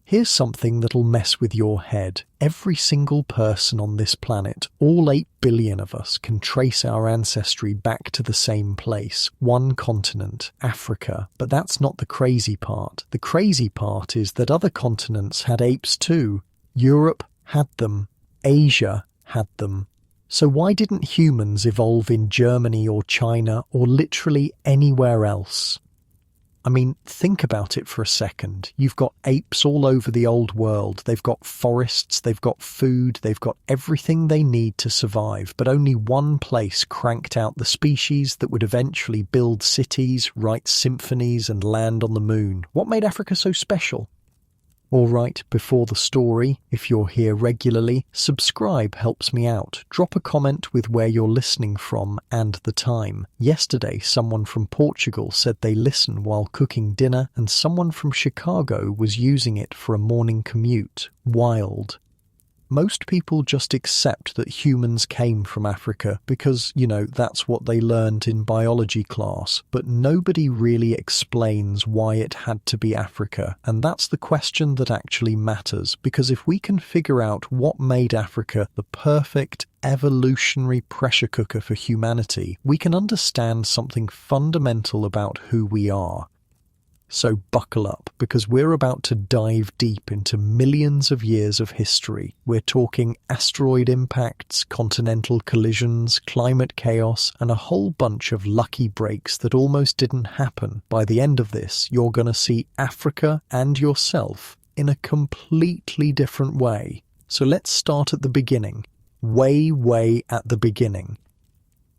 Here's something that'll mess with your head. Every single person on this planet, all 8 billion of us, can trace our ancestry back to the same place, one continent, Africa. But that's not the crazy part. The crazy part is that other continents had apes too. Europe had them. Asia had them. So why didn't humans evolve in Germany or China or literally anywhere else? I mean, think about it for a second. You've got apes all over the old world. They've got forests, they've got food, they've got everything they need to survive. But only one place cranked out the species that would eventually build cities, write symphonies, and land on the moon. What made Africa so special? All right, before the story, if you're here regularly, subscribe helps me out. Drop a comment with where you're listening from and the time. Yesterday, someone from Portugal said they listen while cooking dinner, and someone from Chicago was using it for a morning commute. Wild. Most people just accept that humans came from Africa because, that's what they learned in biology class, but nobody really explains why it had to be Africa. And that's the question that actually matters, because if we can figure out what made Africa the perfect evolutionary pressure cooker for humanity, we can understand something fundamental about who we are. So buckle up, because we're about to dive deep into millions of years of history. We're talking asteroid impacts, continental collisions, climate chaos, and a whole bunch of lucky breaks that almost didn't happen. By the end of this, you're going to see Africa and yourself in a completely different way. So let's start at the beginning. Way at the beginning.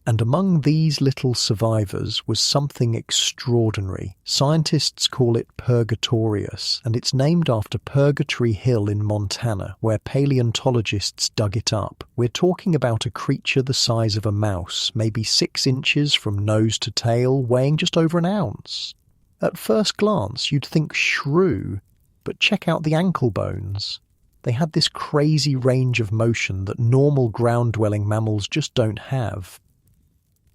And among these little survivors was something extraordinary. Scientists call it Purgatorius, and it's named after Purgatory Hill in Montana, where paleontologists dug it up. We're talking about a creature the size of a mouse, maybe 6 inches from nose to tail, weighing just over an ounce. At first glance, you'd think shrew, but check out the ankle bones. They had this crazy range of motion that normal ground-dwelling mammals just don't have.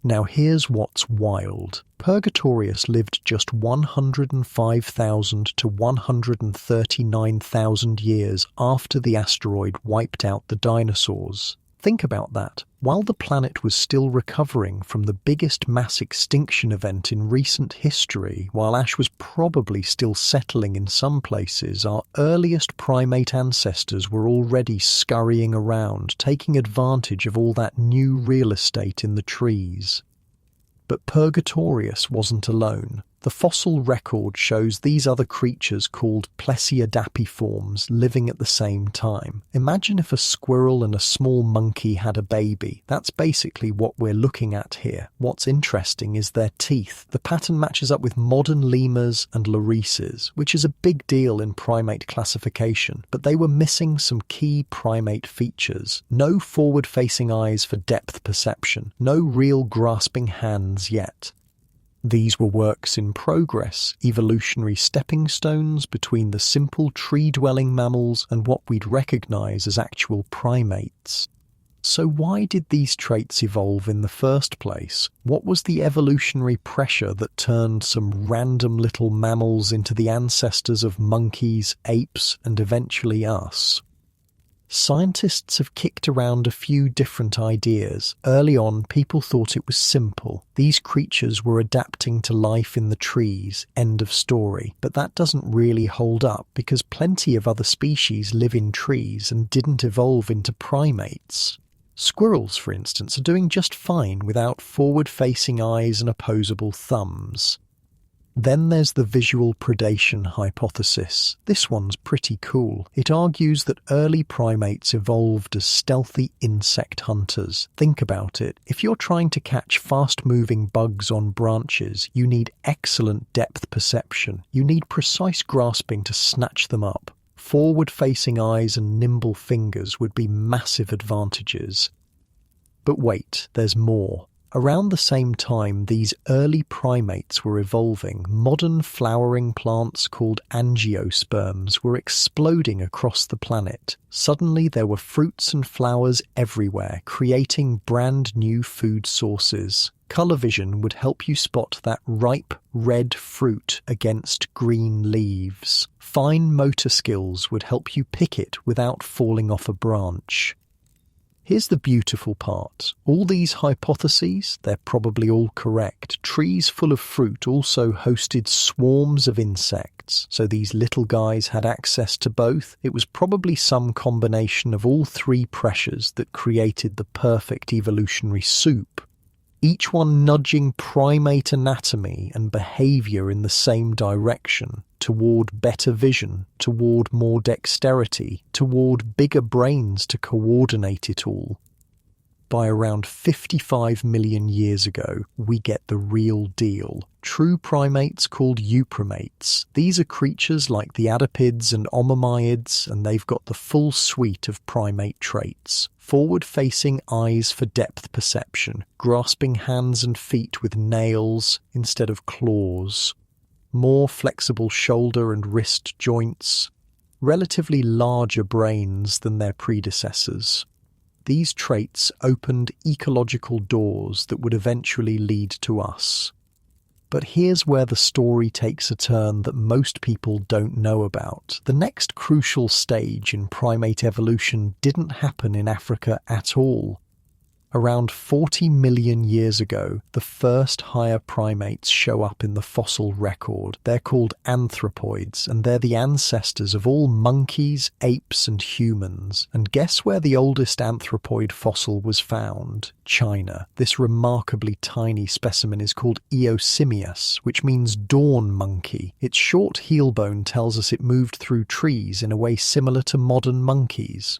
Now here's what's wild. Purgatorius lived just 105,000 to 139,000 years after the asteroid wiped out the dinosaurs. Think about that. While the planet was still recovering from the biggest mass extinction event in recent history, while ash was probably still settling in some places, our earliest primate ancestors were already scurrying around, taking advantage of all that new real estate in the trees. But Purgatorius wasn't alone. The fossil record shows these other creatures called plesiadapiforms living at the same time. Imagine if a squirrel and a small monkey had a baby. That's basically what we're looking at here. What's interesting is their teeth. The pattern matches up with modern lemurs and lorises, which is a big deal in primate classification, but they were missing some key primate features. No forward-facing eyes for depth perception, no real grasping hands yet. These were works in progress, evolutionary stepping stones between the simple tree-dwelling mammals and what we'd recognize as actual primates. So why did these traits evolve in the first place? What was the evolutionary pressure that turned some random little mammals into the ancestors of monkeys, apes, and eventually us? Scientists have kicked around a few different ideas. Early on, people thought it was simple. These creatures were adapting to life in the trees, end of story. But that doesn't really hold up, because plenty of other species live in trees and didn't evolve into primates. Squirrels, for instance, are doing just fine without forward-facing eyes and opposable thumbs. Then there's the visual predation hypothesis. This one's pretty cool. It argues that early primates evolved as stealthy insect hunters. Think about it. If you're trying to catch fast-moving bugs on branches, you need excellent depth perception. You need precise grasping to snatch them up. Forward-facing eyes and nimble fingers would be massive advantages. But wait, there's more. Around the same time these early primates were evolving, modern flowering plants called angiosperms were exploding across the planet. Suddenly there were fruits and flowers everywhere, creating brand new food sources. Color vision would help you spot that ripe red fruit against green leaves. Fine motor skills would help you pick it without falling off a branch. Here's the beautiful part. All these hypotheses, they're probably all correct. Trees full of fruit also hosted swarms of insects, so these little guys had access to both. It was probably some combination of all three pressures that created the perfect evolutionary soup. Each one nudging primate anatomy and behavior in the same direction, toward better vision, toward more dexterity, toward bigger brains to coordinate it all. By around 55 million years ago, we get the real deal. True primates called euprimates. These are creatures like the adapids and omomyids, and they've got the full suite of primate traits. Forward-facing eyes for depth perception, grasping hands and feet with nails instead of claws, more flexible shoulder and wrist joints, relatively larger brains than their predecessors. These traits opened ecological doors that would eventually lead to us. But here's where the story takes a turn that most people don't know about. The next crucial stage in primate evolution didn't happen in Africa at all. Around 40 million years ago, the first higher primates show up in the fossil record. They're called anthropoids, and they're the ancestors of all monkeys, apes, and humans. And guess where the oldest anthropoid fossil was found? China. This remarkably tiny specimen is called Eosimius, which means dawn monkey. Its short heel bone tells us it moved through trees in a way similar to modern monkeys.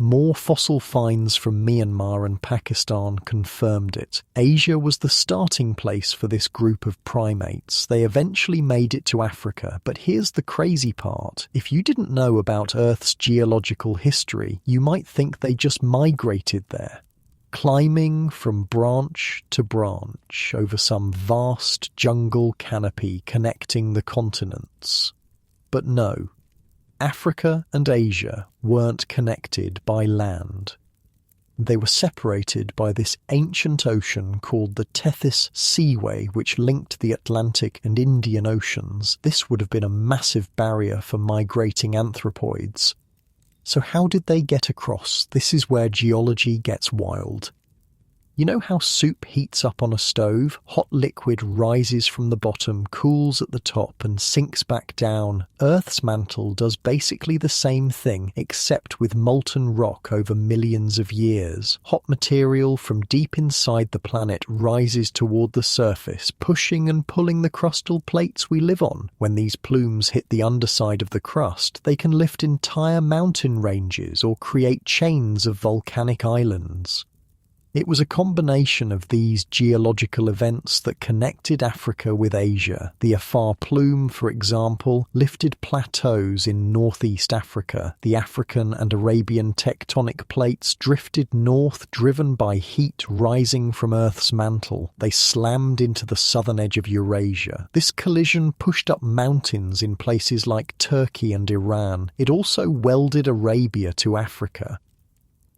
More fossil finds from Myanmar and Pakistan confirmed it. Asia was the starting place for this group of primates. They eventually made it to Africa, but here's the crazy part. If you didn't know about Earth's geological history, you might think they just migrated there, climbing from branch to branch over some vast jungle canopy connecting the continents. But no. Africa and Asia weren't connected by land. They were separated by this ancient ocean called the Tethys Seaway, which linked the Atlantic and Indian Oceans. This would have been a massive barrier for migrating anthropoids. So how did they get across? This is where geology gets wild. You know how soup heats up on a stove? Hot liquid rises from the bottom, cools at the top, and sinks back down. Earth's mantle does basically the same thing, except with molten rock over millions of years. Hot material from deep inside the planet rises toward the surface, pushing and pulling the crustal plates we live on. When these plumes hit the underside of the crust, they can lift entire mountain ranges or create chains of volcanic islands. It was a combination of these geological events that connected Africa with Asia. The Afar Plume, for example, lifted plateaus in northeast Africa. The African and Arabian tectonic plates drifted north, driven by heat rising from Earth's mantle. They slammed into the southern edge of Eurasia. This collision pushed up mountains in places like Turkey and Iran. It also welded Arabia to Africa.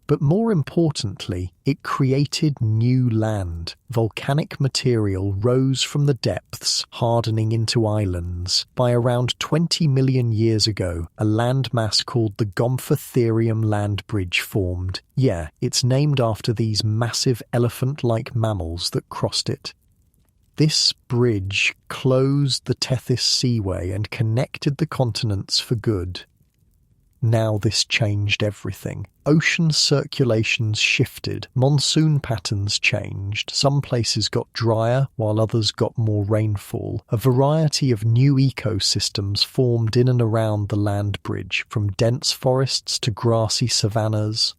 But more importantly, it created new land. Volcanic material rose from the depths, hardening into islands. By around 20 million years ago, a landmass called the Gomphotherium land bridge formed. Yeah, it's named after these massive elephant-like mammals that crossed it. This bridge closed the Tethys Seaway and connected the continents for good. Now this changed everything. Ocean circulations shifted, monsoon patterns changed, some places got drier while others got more rainfall. A variety of new ecosystems formed in and around the land bridge, from dense forests to grassy savannas.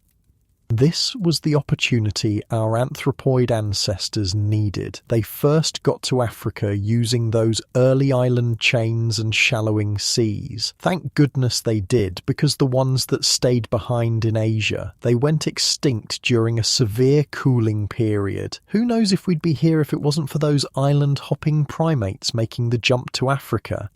This was the opportunity our anthropoid ancestors needed. They first got to Africa using those early island chains and shallowing seas. Thank goodness they did, because the ones that stayed behind in Asia, they went extinct during a severe cooling period. Who knows if we'd be here if it wasn't for those island-hopping primates making the jump to Africa?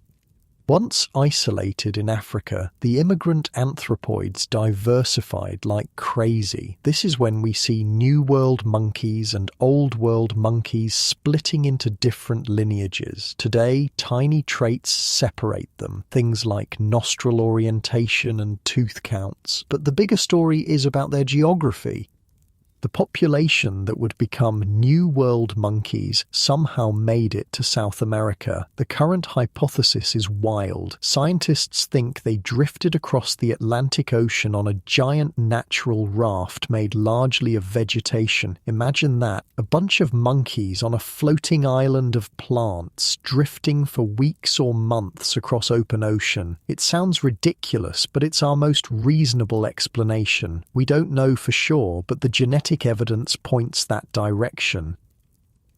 Once isolated in Africa, the immigrant anthropoids diversified like crazy. This is when we see New World monkeys and Old World monkeys splitting into different lineages. Today, tiny traits separate them, things like nostril orientation and tooth counts. But the bigger story is about their geography. The population that would become New World monkeys somehow made it to South America. The current hypothesis is wild. Scientists think they drifted across the Atlantic Ocean on a giant natural raft made largely of vegetation. Imagine that, a bunch of monkeys on a floating island of plants, drifting for weeks or months across open ocean. It sounds ridiculous, but it's our most reasonable explanation. We don't know for sure, but the genetic evidence points that direction.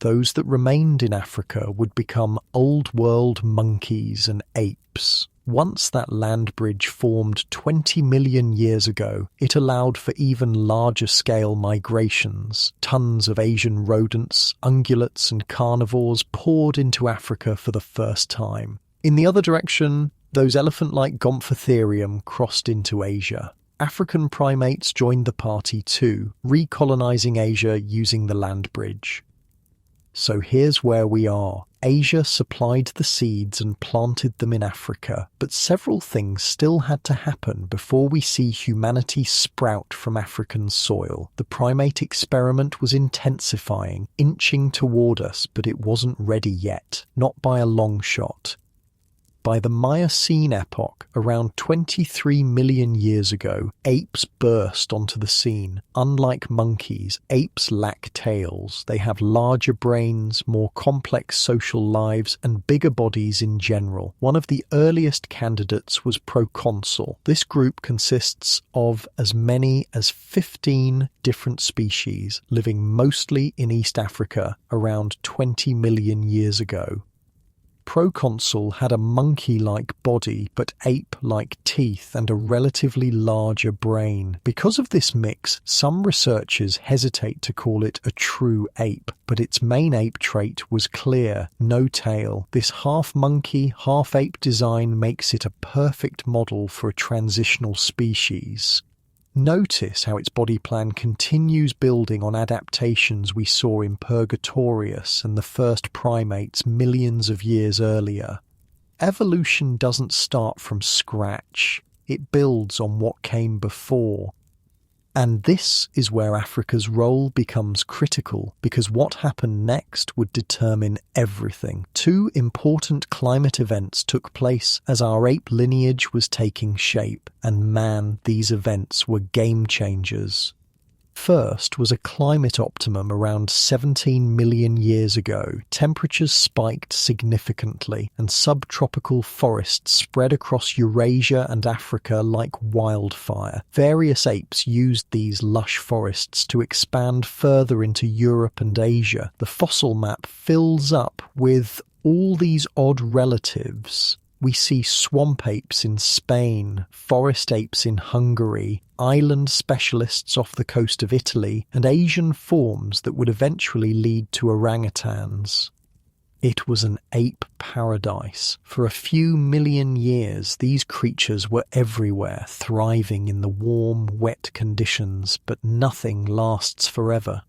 Those that remained in Africa would become Old World monkeys and apes. Once that land bridge formed 20 million years ago, it allowed for even larger scale migrations. Tons of Asian rodents, ungulates and carnivores poured into Africa for the first time. In the other direction, those elephant-like Gomphotherium crossed into Asia. African primates joined the party too, recolonizing Asia using the land bridge. So here's where we are. Asia supplied the seeds and planted them in Africa, but several things still had to happen before we see humanity sprout from African soil. The primate experiment was intensifying, inching toward us, but it wasn't ready yet, not by a long shot. By the Miocene epoch, around 23 million years ago, apes burst onto the scene. Unlike monkeys, apes lack tails. They have larger brains, more complex social lives, and bigger bodies in general. One of the earliest candidates was proconsul. This group consists of as many as 15 different species, living mostly in East Africa around 20 million years ago. Proconsul had a monkey-like body but ape-like teeth and a relatively larger brain. Because of this mix, some researchers hesitate to call it a true ape, but its main ape trait was clear, no tail. This half-monkey, half-ape design makes it a perfect model for a transitional species. Notice how its body plan continues building on adaptations we saw in Purgatorius and the first primates millions of years earlier. Evolution doesn't start from scratch. It builds on what came before. And this is where Africa's role becomes critical, because what happened next would determine everything. Two important climate events took place as our ape lineage was taking shape, and man, these events were game changers. First was a climate optimum around 17 million years ago. Temperatures spiked significantly, and subtropical forests spread across Eurasia and Africa like wildfire. Various apes used these lush forests to expand further into Europe and Asia. The fossil map fills up with all these odd relatives. We see swamp apes in Spain, forest apes in Hungary, island specialists off the coast of Italy, and Asian forms that would eventually lead to orangutans. It was an ape paradise. For a few million years, these creatures were everywhere, thriving in the warm, wet conditions, but nothing lasts forever.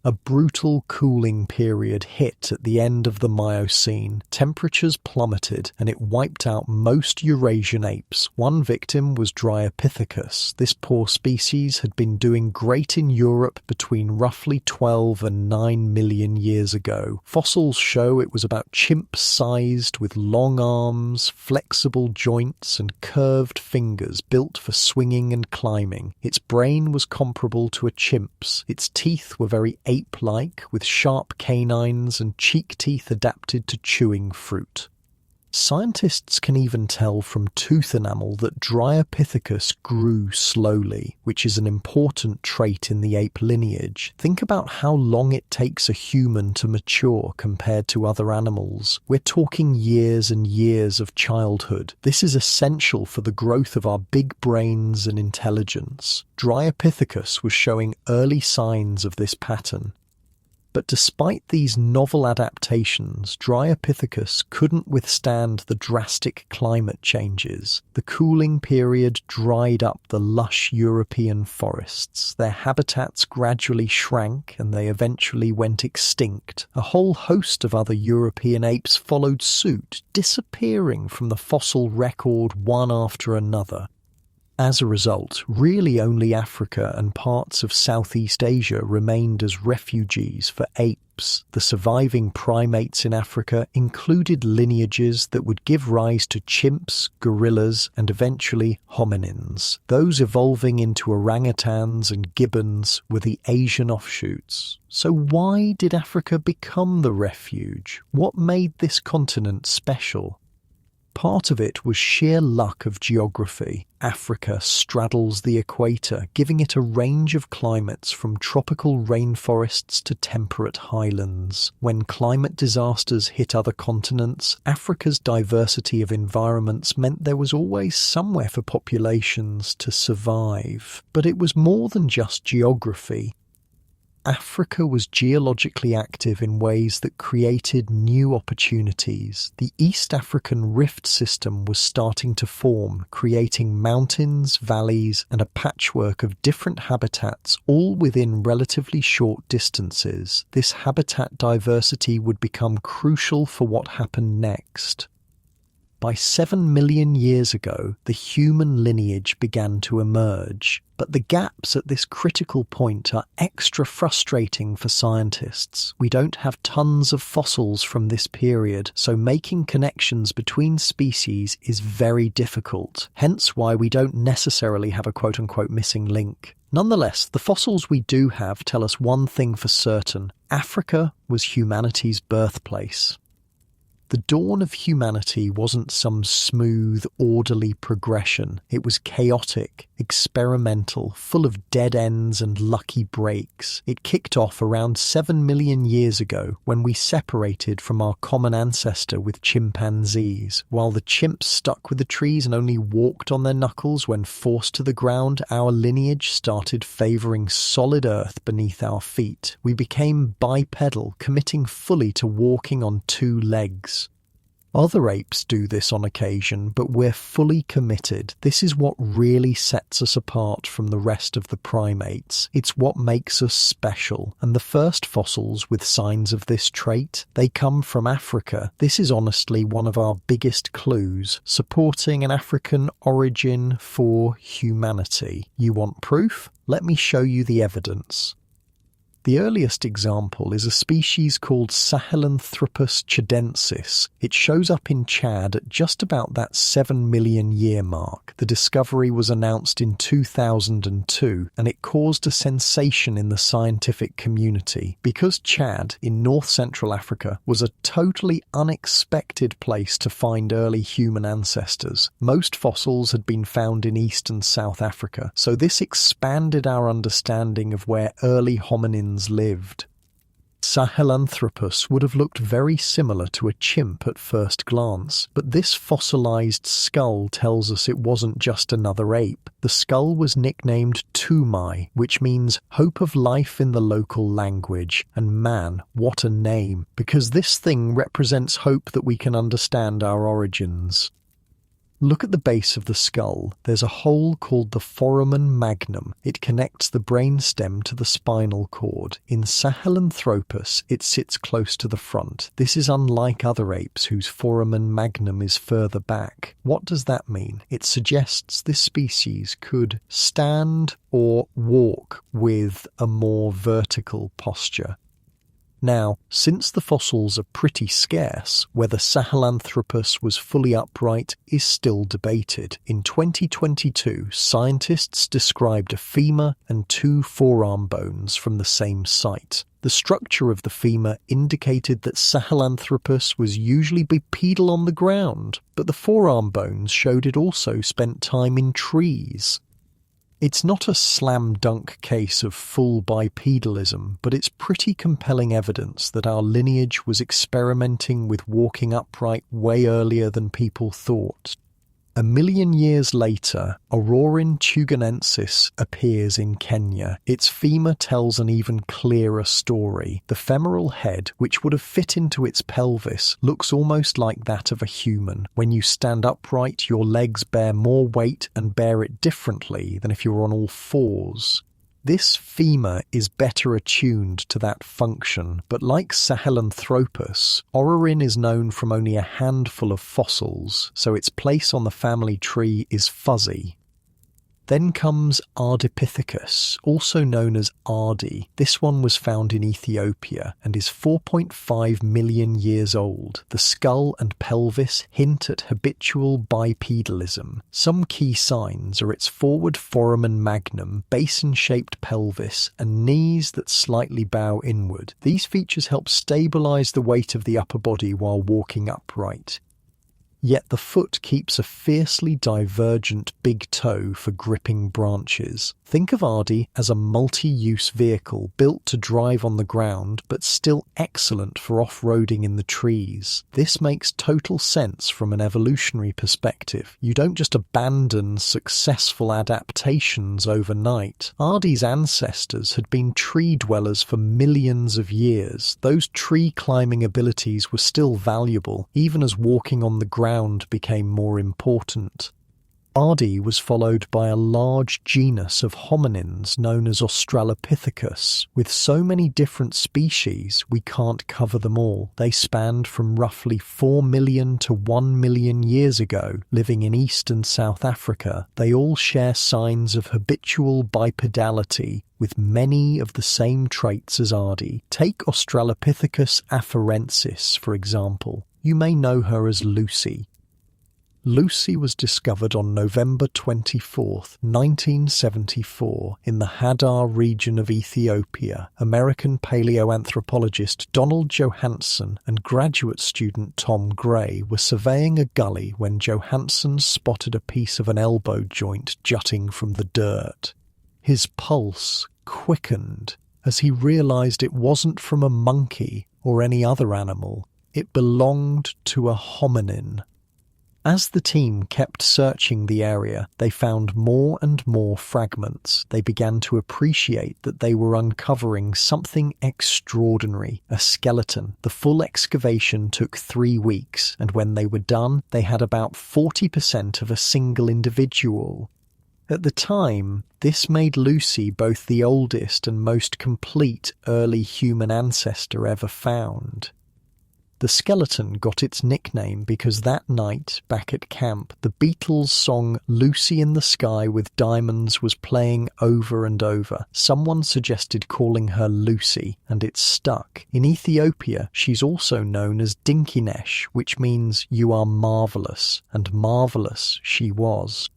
A brutal cooling period hit at the end of the Miocene. Temperatures plummeted, and it wiped out most Eurasian apes. One victim was Dryopithecus. This poor species had been doing great in Europe between roughly 12 and 9 million years ago. Fossils show it was about chimp-sized, with long arms, flexible joints, and curved fingers built for swinging and climbing. Its brain was comparable to a chimp's. Its teeth were very ape-like, with sharp canines and cheek teeth adapted to chewing fruit. Scientists can even tell from tooth enamel that Dryopithecus grew slowly, which is an important trait in the ape lineage. Think about how long it takes a human to mature compared to other animals. We're talking years and years of childhood. This is essential for the growth of our big brains and intelligence. Dryopithecus was showing early signs of this pattern. But despite these novel adaptations, Dryopithecus couldn't withstand the drastic climate changes. The cooling period dried up the lush European forests. Their habitats gradually shrank and they eventually went extinct. A whole host of other European apes followed suit, disappearing from the fossil record one after another. As a result, really only Africa and parts of Southeast Asia remained as refuges for apes. The surviving primates in Africa included lineages that would give rise to chimps, gorillas, and eventually hominins. Those evolving into orangutans and gibbons were the Asian offshoots. So why did Africa become the refuge? What made this continent special? Part of it was sheer luck of geography. Africa straddles the equator, giving it a range of climates from tropical rainforests to temperate highlands. When climate disasters hit other continents, Africa's diversity of environments meant there was always somewhere for populations to survive. But it was more than just geography. Africa was geologically active in ways that created new opportunities. The East African Rift System was starting to form, creating mountains, valleys, and a patchwork of different habitats, all within relatively short distances. This habitat diversity would become crucial for what happened next. By 7 million years ago, the human lineage began to emerge. But the gaps at this critical point are extra frustrating for scientists. We don't have tons of fossils from this period, so making connections between species is very difficult, hence why we don't necessarily have a quote-unquote missing link. Nonetheless, the fossils we do have tell us one thing for certain: Africa was humanity's birthplace. The dawn of humanity wasn't some smooth, orderly progression. It was chaotic, experimental, full of dead ends and lucky breaks. It kicked off around 7 million years ago when we separated from our common ancestor with chimpanzees. While the chimps stuck with the trees and only walked on their knuckles when forced to the ground, our lineage started favouring solid earth beneath our feet. We became bipedal, committing fully to walking on two legs. Other apes do this on occasion, but we're fully committed. This is what really sets us apart from the rest of the primates. It's what makes us special. And the first fossils with signs of this trait, they come from Africa. This is honestly one of our biggest clues, supporting an African origin for humanity. You want proof? Let me show you the evidence. The earliest example is a species called Sahelanthropus chadensis. It shows up in Chad at just about that 7 million year mark. The discovery was announced in 2002, and it caused a sensation in the scientific community. Because Chad, in north-central Africa, was a totally unexpected place to find early human ancestors. Most fossils had been found in East and South Africa, so this expanded our understanding of where early hominins lived. Sahelanthropus would have looked very similar to a chimp at first glance, but this fossilized skull tells us it wasn't just another ape. The skull was nicknamed Tumai, which means hope of life in the local language. And man, what a name, because this thing represents hope that we can understand our origins. Look at the base of the skull. There's a hole called the foramen magnum. It connects the brainstem to the spinal cord. In Sahelanthropus, it sits close to the front. This is unlike other apes whose foramen magnum is further back. What does that mean? It suggests this species could stand or walk with a more vertical posture. Now, since the fossils are pretty scarce, whether Sahelanthropus was fully upright is still debated. In 2022, scientists described a femur and 2 forearm bones from the same site. The structure of the femur indicated that Sahelanthropus was usually bipedal on the ground, but the forearm bones showed it also spent time in trees. It's not a slam-dunk case of full bipedalism, but it's pretty compelling evidence that our lineage was experimenting with walking upright way earlier than people thought. 1 million years later, Aurorin tuganensis appears in Kenya. Its femur tells an even clearer story. The femoral head, which would have fit into its pelvis, looks almost like that of a human. When you stand upright, your legs bear more weight and bear it differently than if you were on all fours. This femur is better attuned to that function, but like Sahelanthropus, Aurorin is known from only a handful of fossils, so its place on the family tree is fuzzy. Then comes Ardipithecus, also known as Ardi. This one was found in Ethiopia and is 4.5 million years old. The skull and pelvis hint at habitual bipedalism. Some key signs are its forward foramen magnum, basin-shaped pelvis, and knees that slightly bow inward. These features help stabilize the weight of the upper body while walking upright. Yet the foot keeps a fiercely divergent big toe for gripping branches. Think of Ardi as a multi-use vehicle built to drive on the ground, but still excellent for off-roading in the trees. This makes total sense from an evolutionary perspective. You don't just abandon successful adaptations overnight. Ardi's ancestors had been tree dwellers for millions of years. Those tree climbing abilities were still valuable, even as walking on the ground became more important. Ardi was followed by a large genus of hominins known as Australopithecus. With so many different species, we can't cover them all. They spanned from roughly 4 million to 1 million years ago, living in East and South Africa. They all share signs of habitual bipedality, with many of the same traits as Ardi. Take Australopithecus afarensis, for example. You may know her as Lucy. Lucy was discovered on November 24, 1974, in the Hadar region of Ethiopia. American paleoanthropologist Donald Johanson and graduate student Tom Gray were surveying a gully when Johanson spotted a piece of an elbow joint jutting from the dirt. His pulse quickened as he realized it wasn't from a monkey or any other animal. It belonged to a hominin. As the team kept searching the area, they found more and more fragments. They began to appreciate that they were uncovering something extraordinary, a skeleton. The full excavation took 3 weeks, and when they were done, they had about 40% of a single individual. At the time, this made Lucy both the oldest and most complete early human ancestor ever found. The skeleton got its nickname because that night, back at camp, the Beatles' song "Lucy in the Sky with Diamonds" was playing over and over. Someone suggested calling her Lucy, and it stuck. In Ethiopia, she's also known as Dinkinesh, which means "you are marvellous," and marvellous she was.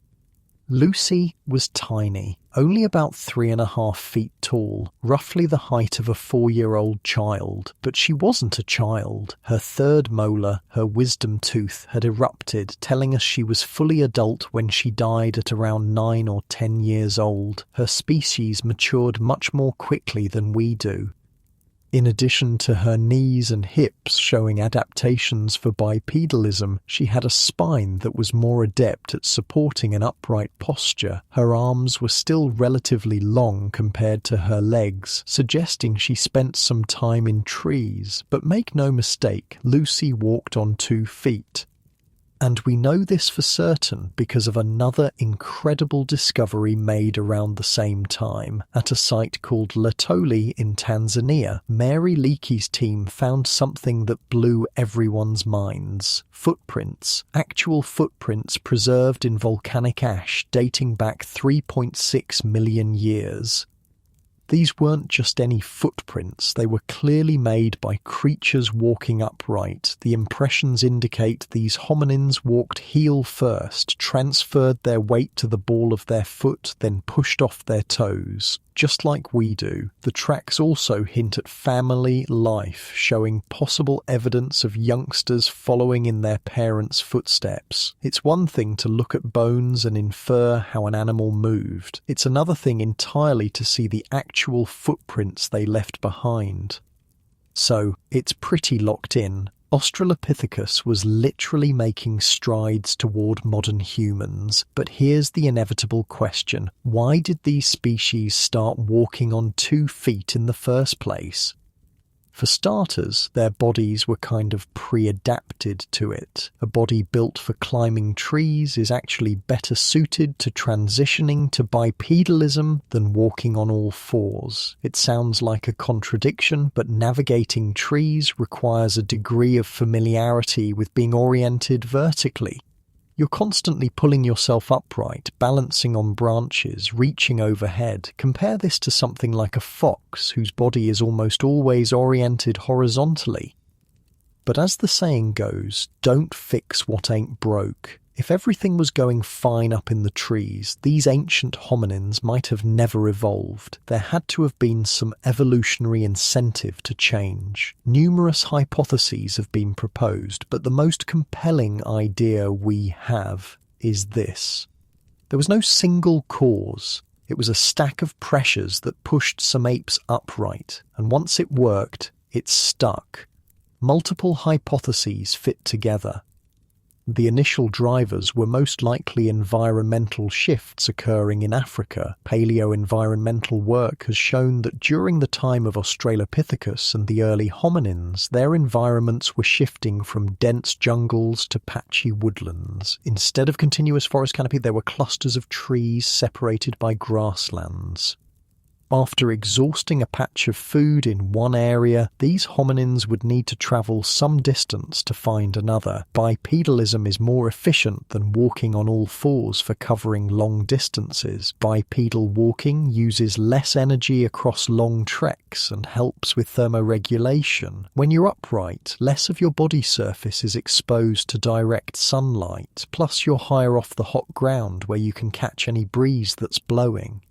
Lucy was tiny, only about 3.5 feet tall, roughly the height of a 4-year-old child. But she wasn't a child. Her third molar, her wisdom tooth, had erupted, telling us she was fully adult when she died at around 9 or 10 years old. Her species matured much more quickly than we do. In addition to her knees and hips showing adaptations for bipedalism, she had a spine that was more adept at supporting an upright posture. Her arms were still relatively long compared to her legs, suggesting she spent some time in trees. But make no mistake, Lucy walked on 2 feet. And we know this for certain because of another incredible discovery made around the same time. At a site called Latoli in Tanzania, Mary Leakey's team found something that blew everyone's minds. Footprints. Actual footprints preserved in volcanic ash dating back 3.6 million years. These weren't just any footprints, they were clearly made by creatures walking upright. The impressions indicate these hominins walked heel first, transferred their weight to the ball of their foot, then pushed off their toes. Just like we do, the tracks also hint at family life, showing possible evidence of youngsters following in their parents' footsteps. It's one thing to look at bones and infer how an animal moved. It's another thing entirely to see the actual footprints they left behind. So, it's pretty locked in. Australopithecus was literally making strides toward modern humans, but here's the inevitable question. Why did these species start walking on 2 feet in the first place? For starters, their bodies were kind of pre-adapted to it. A body built for climbing trees is actually better suited to transitioning to bipedalism than walking on all fours. It sounds like a contradiction, but navigating trees requires a degree of familiarity with being oriented vertically. You're constantly pulling yourself upright, balancing on branches, reaching overhead. Compare this to something like a fox, whose body is almost always oriented horizontally. But as the saying goes, don't fix what ain't broke. If everything was going fine up in the trees, these ancient hominins might have never evolved. There had to have been some evolutionary incentive to change. Numerous hypotheses have been proposed, but the most compelling idea we have is this. There was no single cause. It was a stack of pressures that pushed some apes upright, and once it worked, it stuck. Multiple hypotheses fit together. The initial drivers were most likely environmental shifts occurring in Africa. Paleo-environmental work has shown that during the time of Australopithecus and the early hominins, their environments were shifting from dense jungles to patchy woodlands. Instead of continuous forest canopy, there were clusters of trees separated by grasslands. After exhausting a patch of food in one area, these hominins would need to travel some distance to find another. Bipedalism is more efficient than walking on all fours for covering long distances. Bipedal walking uses less energy across long treks and helps with thermoregulation. When you're upright, less of your body surface is exposed to direct sunlight, plus you're higher off the hot ground where you can catch any breeze that's blowing.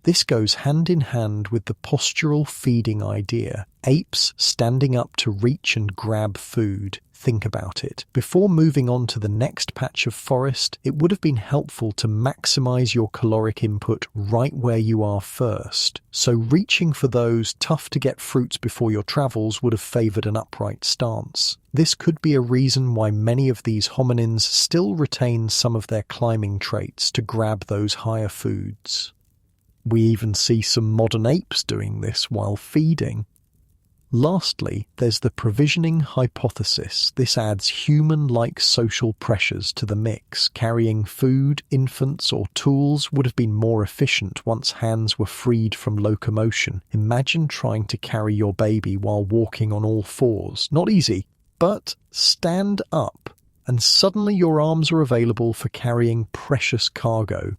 This goes hand in hand with the postural feeding idea. Apes standing up to reach and grab food. Think about it. Before moving on to the next patch of forest, it would have been helpful to maximize your caloric input right where you are first. So reaching for those tough-to-get fruits before your travels would have favored an upright stance. This could be a reason why many of these hominins still retain some of their climbing traits to grab those higher foods. We even see some modern apes doing this while feeding. Lastly, there's the provisioning hypothesis. This adds human-like social pressures to the mix. Carrying food, infants, or tools would have been more efficient once hands were freed from locomotion. Imagine trying to carry your baby while walking on all fours. Not easy, but stand up, and suddenly your arms are available for carrying precious cargo.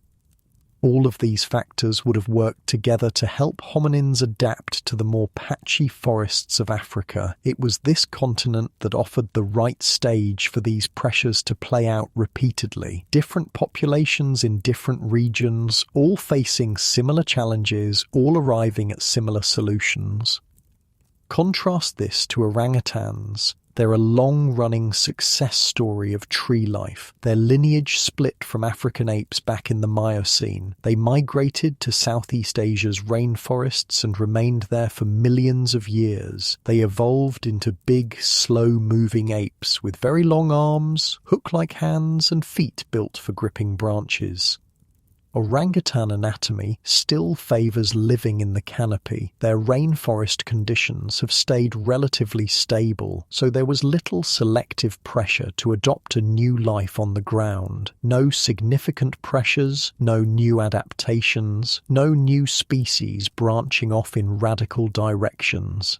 All of these factors would have worked together to help hominins adapt to the more patchy forests of Africa. It was this continent that offered the right stage for these pressures to play out repeatedly. Different populations in different regions, all facing similar challenges, all arriving at similar solutions. Contrast this to orangutans. They're a long-running success story of tree life. Their lineage split from African apes back in the Miocene. They migrated to Southeast Asia's rainforests and remained there for millions of years. They evolved into big, slow-moving apes with very long arms, hook-like hands, and feet built for gripping branches. Orangutan anatomy still favours living in the canopy. Their rainforest conditions have stayed relatively stable, so there was little selective pressure to adopt a new life on the ground. No significant pressures, no new adaptations, no new species branching off in radical directions.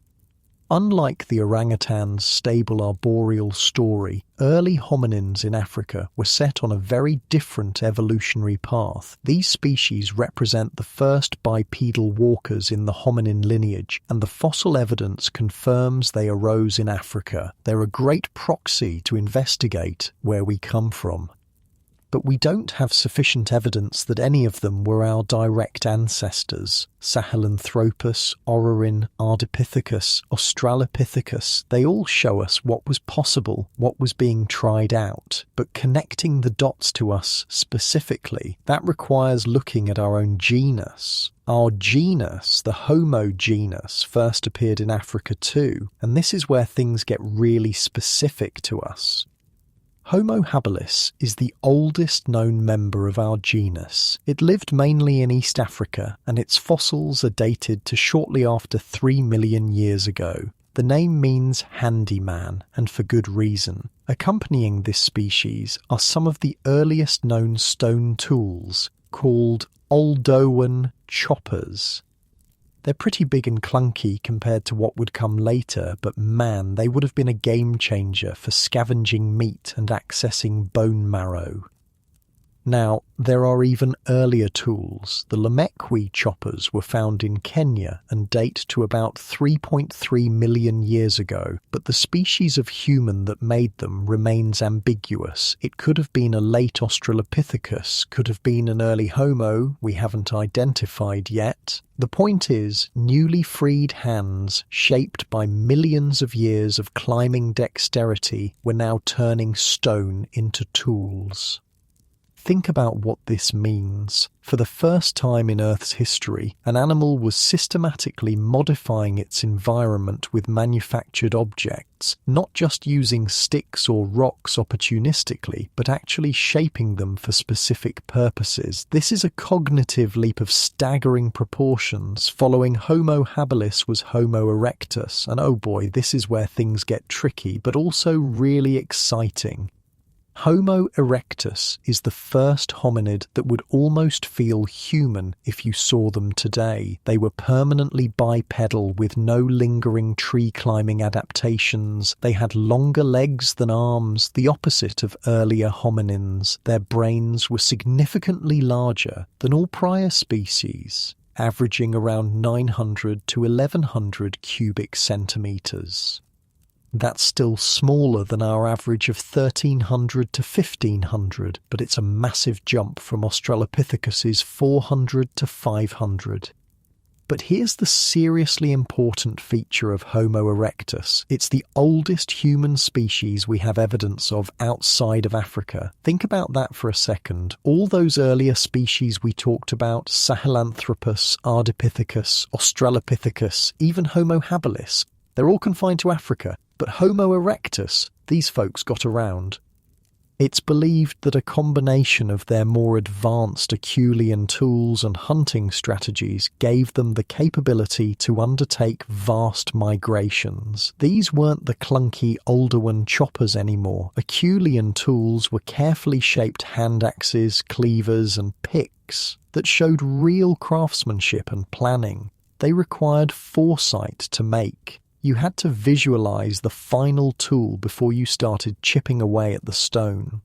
Unlike the orangutan's stable arboreal story, early hominins in Africa were set on a very different evolutionary path. These species represent the first bipedal walkers in the hominin lineage, and the fossil evidence confirms they arose in Africa. They're a great proxy to investigate where we come from. but we don't have sufficient evidence that any of them were our direct ancestors. Sahelanthropus, Orrorin, Ardipithecus, Australopithecus, they all show us what was possible, what was being tried out. But connecting the dots to us specifically, that requires looking at our own genus. Our genus, the Homo genus, first appeared in Africa too, and this is where things get really specific to us. Homo habilis is the oldest known member of our genus. It lived mainly in East Africa, and its fossils are dated to shortly after 3 million years ago. The name means handyman, and for good reason. Accompanying this species are some of the earliest known stone tools, called Oldowan choppers. They're pretty big and clunky compared to what would come later, but man, they would have been a game changer for scavenging meat and accessing bone marrow. Now, there are even earlier tools. The Lamekwi choppers were found in Kenya and date to about 3.3 million years ago, but the species of human that made them remains ambiguous. It could have been a late Australopithecus, could have been an early Homo we haven't identified yet. The point is, newly freed hands, shaped by millions of years of climbing dexterity, were now turning stone into tools. Think about what this means. For the first time in Earth's history, an animal was systematically modifying its environment with manufactured objects, not just using sticks or rocks opportunistically, but actually shaping them for specific purposes. This is a cognitive leap of staggering proportions. Following Homo habilis was Homo erectus, and oh boy, this is where things get tricky, but also really exciting. Homo erectus is the first hominid that would almost feel human if you saw them today. They were permanently bipedal with no lingering tree-climbing adaptations. They had longer legs than arms, the opposite of earlier hominins. Their brains were significantly larger than all prior species, averaging around 900 to 1100 cubic centimeters. That's still smaller than our average of 1300 to 1500, but it's a massive jump from Australopithecus's 400 to 500. But here's the seriously important feature of Homo erectus. It's the oldest human species we have evidence of outside of Africa. Think about that for a second. All those earlier species we talked about, Sahelanthropus, Ardipithecus, Australopithecus, even Homo habilis, they're all confined to Africa. But Homo erectus, these folks got around. It's believed that a combination of their more advanced Acheulean tools and hunting strategies gave them the capability to undertake vast migrations. These weren't the clunky Oldowan choppers anymore. Acheulean tools were carefully shaped hand axes, cleavers, and picks that showed real craftsmanship and planning. They required foresight to make. You had to visualize the final tool before you started chipping away at the stone.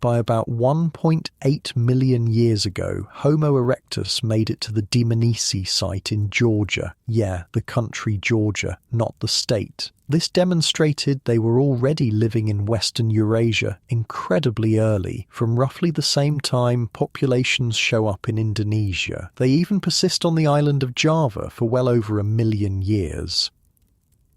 By about 1.8 million years ago, Homo erectus made it to the Dmanisi site in Georgia. Yeah, the country Georgia, not the state. This demonstrated they were already living in Western Eurasia incredibly early. From roughly the same time populations show up in Indonesia. They even persist on the island of Java for well over 1 million years.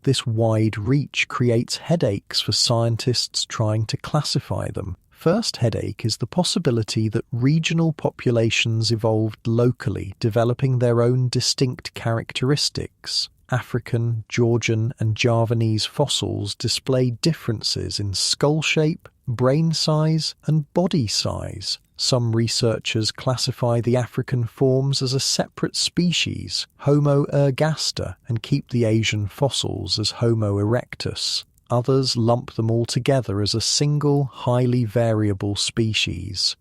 This wide reach creates headaches for scientists trying to classify them. First headache is the possibility that regional populations evolved locally, developing their own distinct characteristics. African, Georgian, and Javanese fossils display differences in skull shape, brain size, and body size. Some researchers classify the African forms as a separate species, Homo ergaster, and keep the Asian fossils as Homo erectus. Others lump them all together as a single, highly variable species.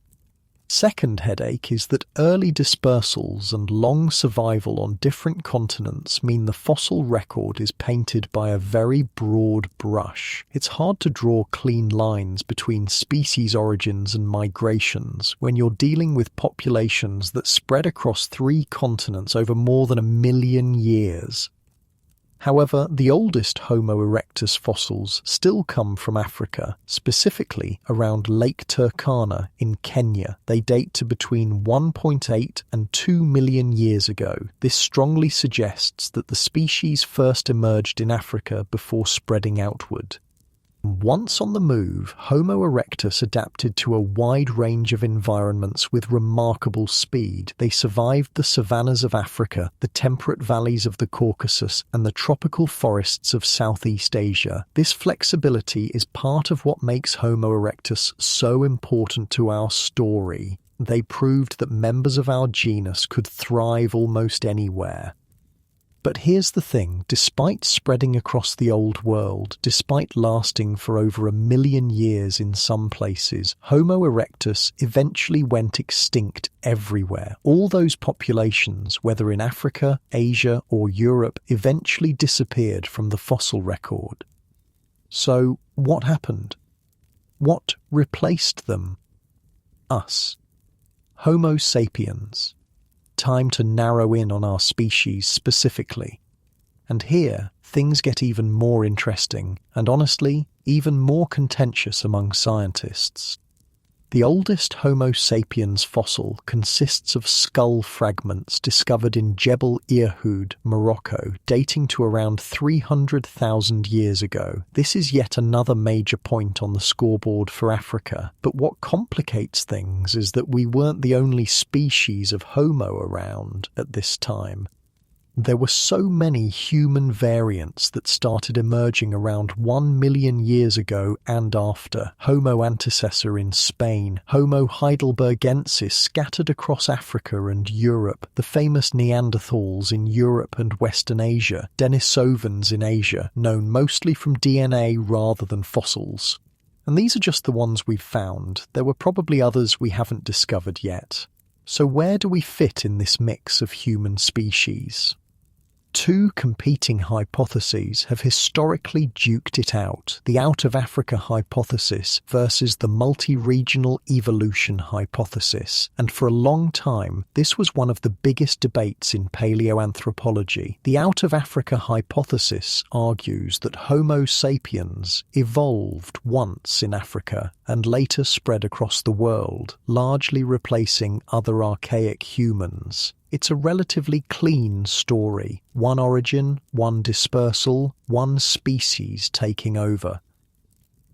Second headache is that early dispersals and long survival on different continents mean the fossil record is painted by a very broad brush. It's hard to draw clean lines between species origins and migrations when you're dealing with populations that spread across 3 continents over more than 1 million years. However, the oldest Homo erectus fossils still come from Africa, specifically around Lake Turkana in Kenya. They date to between 1.8 and 2 million years ago. This strongly suggests that the species first emerged in Africa before spreading outward. Once on the move, Homo erectus adapted to a wide range of environments with remarkable speed. They survived the savannas of Africa, the temperate valleys of the Caucasus, and the tropical forests of Southeast Asia. This flexibility is part of what makes Homo erectus so important to our story. They proved that members of our genus could thrive almost anywhere. But here's the thing, despite spreading across the old world, despite lasting for over 1 million years in some places, Homo erectus eventually went extinct everywhere. All those populations, whether in Africa, Asia, or Europe, eventually disappeared from the fossil record. So, what happened? What replaced them? Us. Homo sapiens. Time to narrow in on our species specifically. And here, things get even more interesting, and honestly, even more contentious among scientists. The oldest Homo sapiens fossil consists of skull fragments discovered in Jebel Irhoud, Morocco, dating to around 300,000 years ago. This is yet another major point on the scoreboard for Africa, but what complicates things is that we weren't the only species of Homo around at this time. There were so many human variants that started emerging around 1 million years ago and after. Homo antecessor in Spain, Homo heidelbergensis scattered across Africa and Europe, the famous Neanderthals in Europe and Western Asia, Denisovans in Asia, known mostly from DNA rather than fossils. And these are just the ones we've found. There were probably others we haven't discovered yet. So where do we fit in this mix of human species? Two competing hypotheses have historically duked it out, the out-of-Africa hypothesis versus the multi-regional evolution hypothesis, and for a long time this was one of the biggest debates in paleoanthropology. The out-of-Africa hypothesis argues that Homo sapiens evolved once in Africa and later spread across the world, largely replacing other archaic humans. It's a relatively clean story. One origin, one dispersal, one species taking over.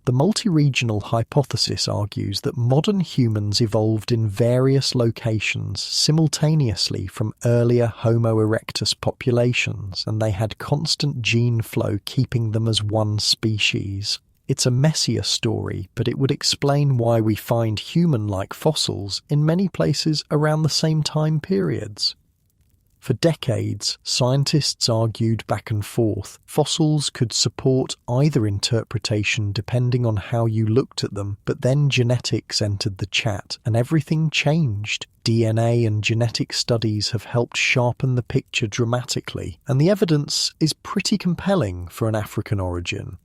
The multi-regional hypothesis argues that modern humans evolved in various locations simultaneously from earlier Homo erectus populations, and they had constant gene flow keeping them as one species. It's a messier story, but it would explain why we find human-like fossils in many places around the same time periods. For decades, scientists argued back and forth. Fossils could support either interpretation depending on how you looked at them, but then genetics entered the chat and everything changed. DNA and genetic studies have helped sharpen the picture dramatically, and the evidence is pretty compelling for an African origin.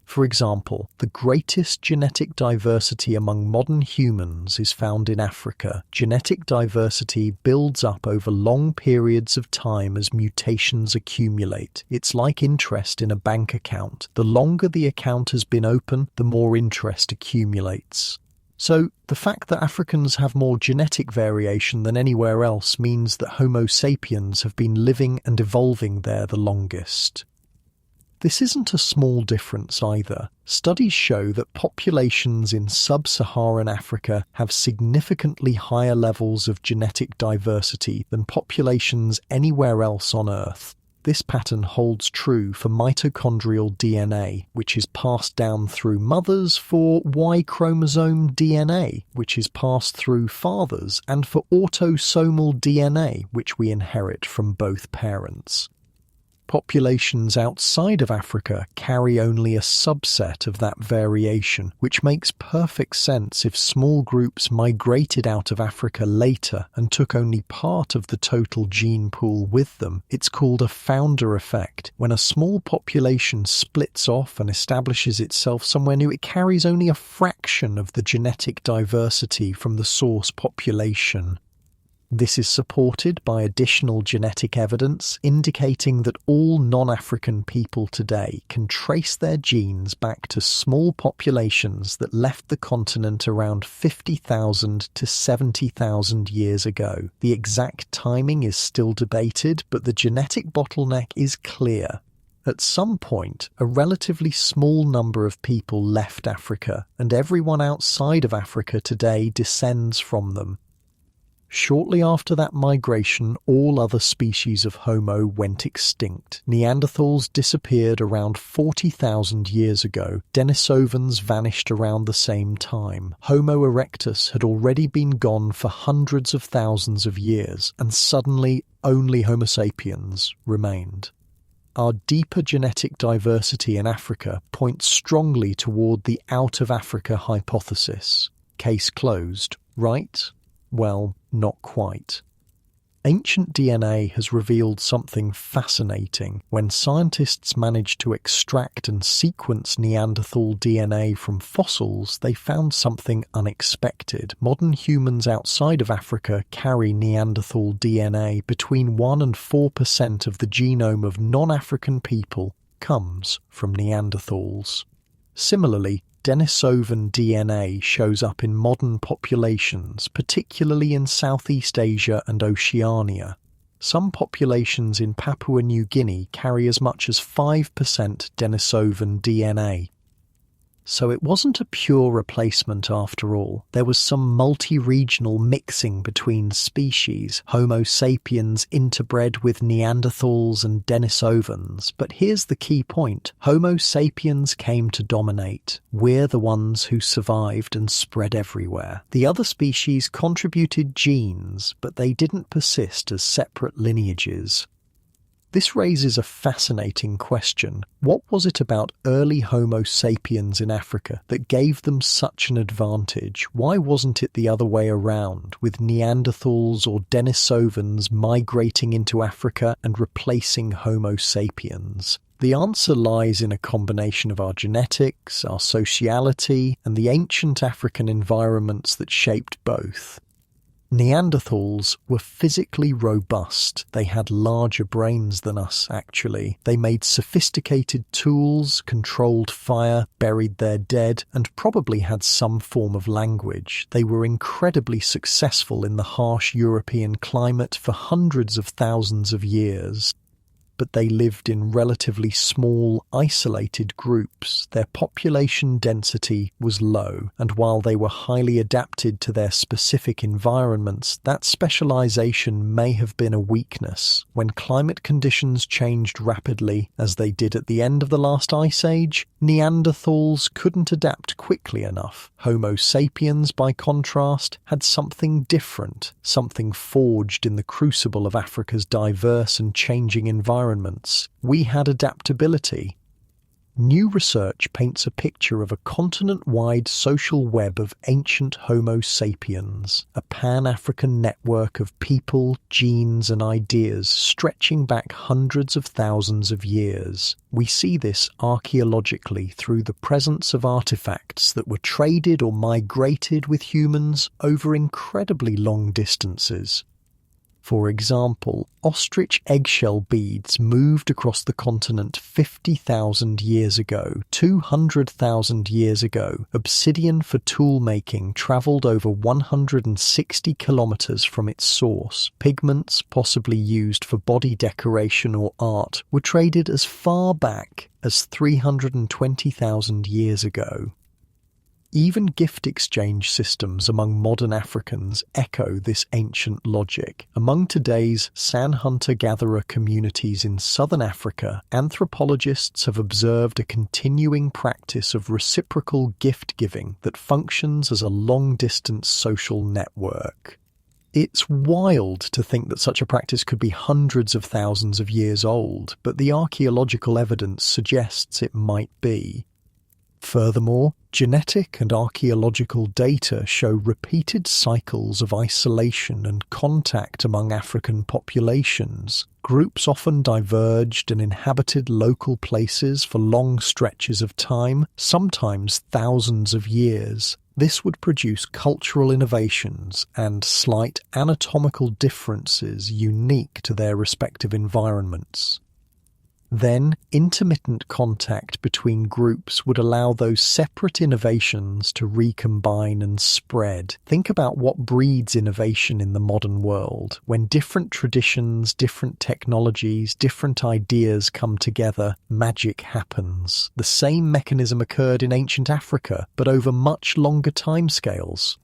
For example, the greatest genetic diversity among modern humans is found in Africa. Genetic diversity builds up over long periods of time as mutations accumulate. It's like interest in a bank account. The longer the account has been open, the more interest accumulates. So, the fact that Africans have more genetic variation than anywhere else means that Homo sapiens have been living and evolving there the longest. This isn't a small difference either. Studies show that populations in sub-Saharan Africa have significantly higher levels of genetic diversity than populations anywhere else on Earth. This pattern holds true for mitochondrial DNA, which is passed down through mothers, for Y chromosome DNA, which is passed through fathers, and for autosomal DNA, which we inherit from both parents. Populations outside of Africa carry only a subset of that variation, which makes perfect sense if small groups migrated out of Africa later and took only part of the total gene pool with them. It's called a founder effect. When a small population splits off and establishes itself somewhere new, it carries only a fraction of the genetic diversity from the source population. This is supported by additional genetic evidence indicating that all non-African people today can trace their genes back to small populations that left the continent around 50,000 to 70,000 years ago. The exact timing is still debated, but the genetic bottleneck is clear. At some point, a relatively small number of people left Africa, and everyone outside of Africa today descends from them. Shortly after that migration, all other species of Homo went extinct. Neanderthals disappeared around 40,000 years ago. Denisovans vanished around the same time. Homo erectus had already been gone for hundreds of thousands of years, and suddenly only Homo sapiens remained. Our deeper genetic diversity in Africa points strongly toward the out-of-Africa hypothesis. Case closed, right? Well, not quite. Ancient DNA has revealed something fascinating. When scientists managed to extract and sequence Neanderthal DNA from fossils, they found something unexpected. Modern humans outside of Africa carry Neanderthal DNA. Between 1 and 4% of the genome of non-African people comes from Neanderthals. Similarly, Denisovan DNA shows up in modern populations, particularly in Southeast Asia and Oceania. Some populations in Papua New Guinea carry as much as 5% Denisovan DNA. So it wasn't a pure replacement after all. There was some multi-regional mixing between species, Homo sapiens interbred with Neanderthals and Denisovans. But here's the key point. Homo sapiens came to dominate. We're the ones who survived and spread everywhere. The other species contributed genes, but they didn't persist as separate lineages. This raises a fascinating question. What was it about early Homo sapiens in Africa that gave them such an advantage? Why wasn't it the other way around, with Neanderthals or Denisovans migrating into Africa and replacing Homo sapiens? The answer lies in a combination of our genetics, our sociality, and the ancient African environments that shaped both. Neanderthals were physically robust. They had larger brains than us, actually. They made sophisticated tools, controlled fire, buried their dead, and probably had some form of language. They were incredibly successful in the harsh European climate for hundreds of thousands of years. But they lived in relatively small, isolated groups. Their population density was low, and while they were highly adapted to their specific environments, that specialization may have been a weakness. When climate conditions changed rapidly, as they did at the end of the last ice age, Neanderthals couldn't adapt quickly enough. Homo sapiens, by contrast, had something different, something forged in the crucible of Africa's diverse and changing environments. We had adaptability. New research paints a picture of a continent-wide social web of ancient Homo sapiens, a pan-African network of people, genes and ideas stretching back hundreds of thousands of years. We see this archaeologically through the presence of artifacts that were traded or migrated with humans over incredibly long distances. For example, ostrich eggshell beads moved across the continent 50,000 years ago, 200,000 years ago. Obsidian for tool-making travelled over 160 kilometres from its source. Pigments, possibly used for body decoration or art, were traded as far back as 320,000 years ago. Even gift exchange systems among modern Africans echo this ancient logic. Among today's San hunter-gatherer communities in southern Africa, anthropologists have observed a continuing practice of reciprocal gift-giving that functions as a long-distance social network. It's wild to think that such a practice could be hundreds of thousands of years old, but the archaeological evidence suggests it might be. Furthermore, genetic and archaeological data show repeated cycles of isolation and contact among African populations. Groups often diverged and inhabited local places for long stretches of time, sometimes thousands of years. This would produce cultural innovations and slight anatomical differences unique to their respective environments. Then, intermittent contact between groups would allow those separate innovations to recombine and spread. Think about what breeds innovation in the modern world. When different traditions, different technologies, different ideas come together, magic happens. The same mechanism occurred in ancient Africa, but over much longer timescales.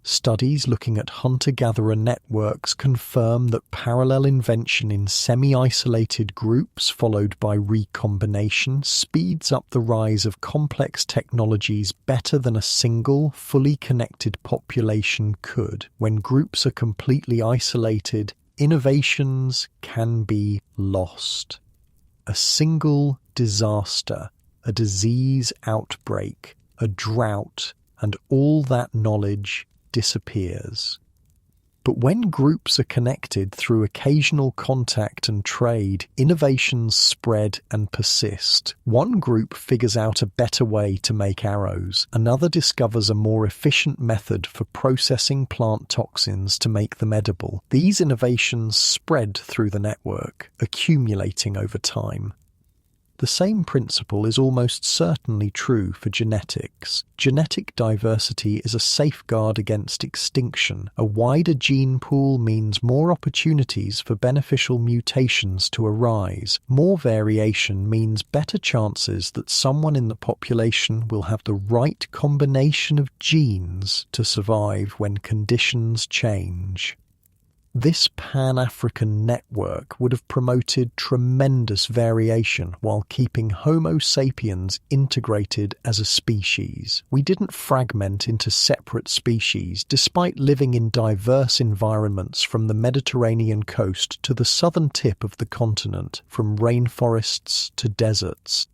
Studies looking at hunter-gatherer networks confirm that parallel invention in semi-isolated groups followed by recombination speeds up the rise of complex technologies better than a single, fully connected population could. When groups are completely isolated, innovations can be lost. A single disaster, a disease outbreak, a drought, and all that knowledge disappears. But when groups are connected through occasional contact and trade, innovations spread and persist. One group figures out a better way to make arrows. Another discovers a more efficient method for processing plant toxins to make them edible. These innovations spread through the network, accumulating over time. The same principle is almost certainly true for genetics. Genetic diversity is a safeguard against extinction. A wider gene pool means more opportunities for beneficial mutations to arise. More variation means better chances that someone in the population will have the right combination of genes to survive when conditions change. This Pan-African network would have promoted tremendous variation while keeping Homo sapiens integrated as a species. We didn't fragment into separate species despite living in diverse environments from the Mediterranean coast to the southern tip of the continent, from rainforests to deserts.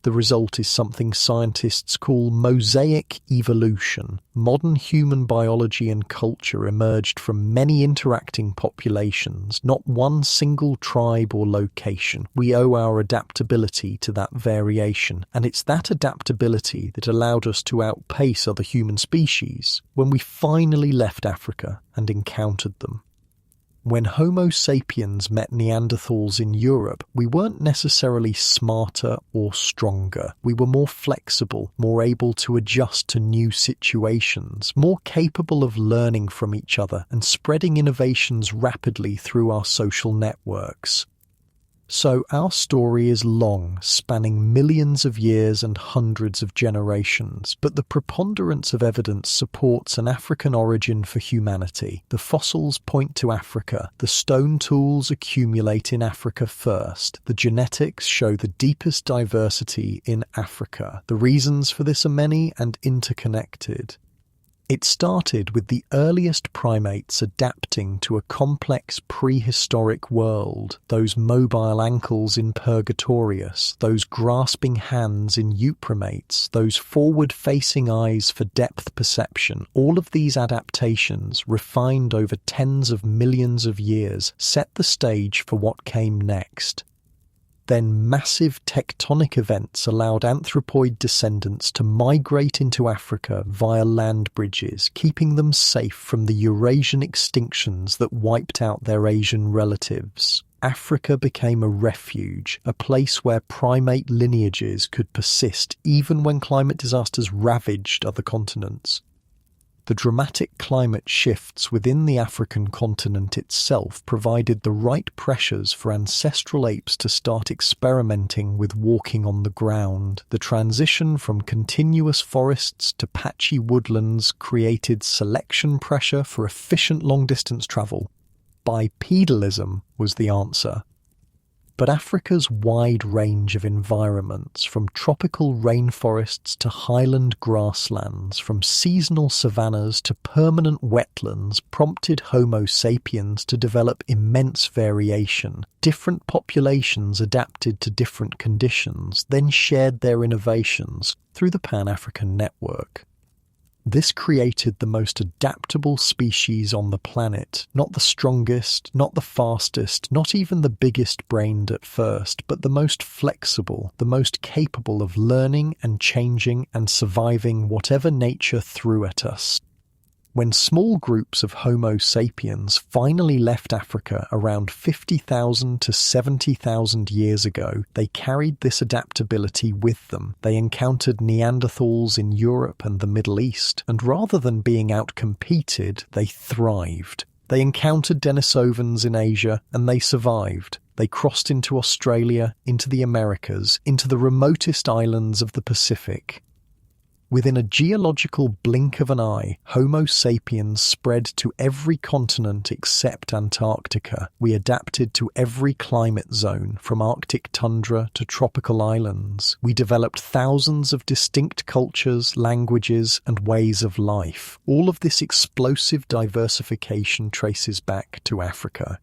The result is something scientists call mosaic evolution. Modern human biology and culture emerged from many interacting populations, not one single tribe or location. We owe our adaptability to that variation, and it's that adaptability that allowed us to outpace other human species when we finally left Africa and encountered them. When Homo sapiens met Neanderthals in Europe, we weren't necessarily smarter or stronger. We were more flexible, more able to adjust to new situations, more capable of learning from each other and spreading innovations rapidly through our social networks. So our story is long, spanning millions of years and hundreds of generations, but the preponderance of evidence supports an African origin for humanity. The fossils point to Africa, the stone tools accumulate in Africa first, the genetics show the deepest diversity in Africa. The reasons for this are many and interconnected. It started with the earliest primates adapting to a complex prehistoric world, those mobile ankles in Purgatorius, those grasping hands in euprimates, those forward-facing eyes for depth perception. All of these adaptations, refined over tens of millions of years, set the stage for what came next. Then massive tectonic events allowed anthropoid descendants to migrate into Africa via land bridges, keeping them safe from the Eurasian extinctions that wiped out their Asian relatives. Africa became a refuge, a place where primate lineages could persist even when climate disasters ravaged other continents. The dramatic climate shifts within the African continent itself provided the right pressures for ancestral apes to start experimenting with walking on the ground. The transition from continuous forests to patchy woodlands created selection pressure for efficient long-distance travel. Bipedalism was the answer. But Africa's wide range of environments, from tropical rainforests to highland grasslands, from seasonal savannas to permanent wetlands, prompted Homo sapiens to develop immense variation. Different populations adapted to different conditions, then shared their innovations through the Pan-African network. This created the most adaptable species on the planet. Not the strongest, not the fastest, not even the biggest brained at first, but the most flexible, the most capable of learning and changing and surviving whatever nature threw at us. When small groups of Homo sapiens finally left Africa around 50,000 to 70,000 years ago, they carried this adaptability with them. They encountered Neanderthals in Europe and the Middle East, and rather than being outcompeted, they thrived. They encountered Denisovans in Asia, and they survived. They crossed into Australia, into the Americas, into the remotest islands of the Pacific. Within a geological blink of an eye, Homo sapiens spread to every continent except Antarctica. We adapted to every climate zone, from Arctic tundra to tropical islands. We developed thousands of distinct cultures, languages, and ways of life. All of this explosive diversification traces back to Africa.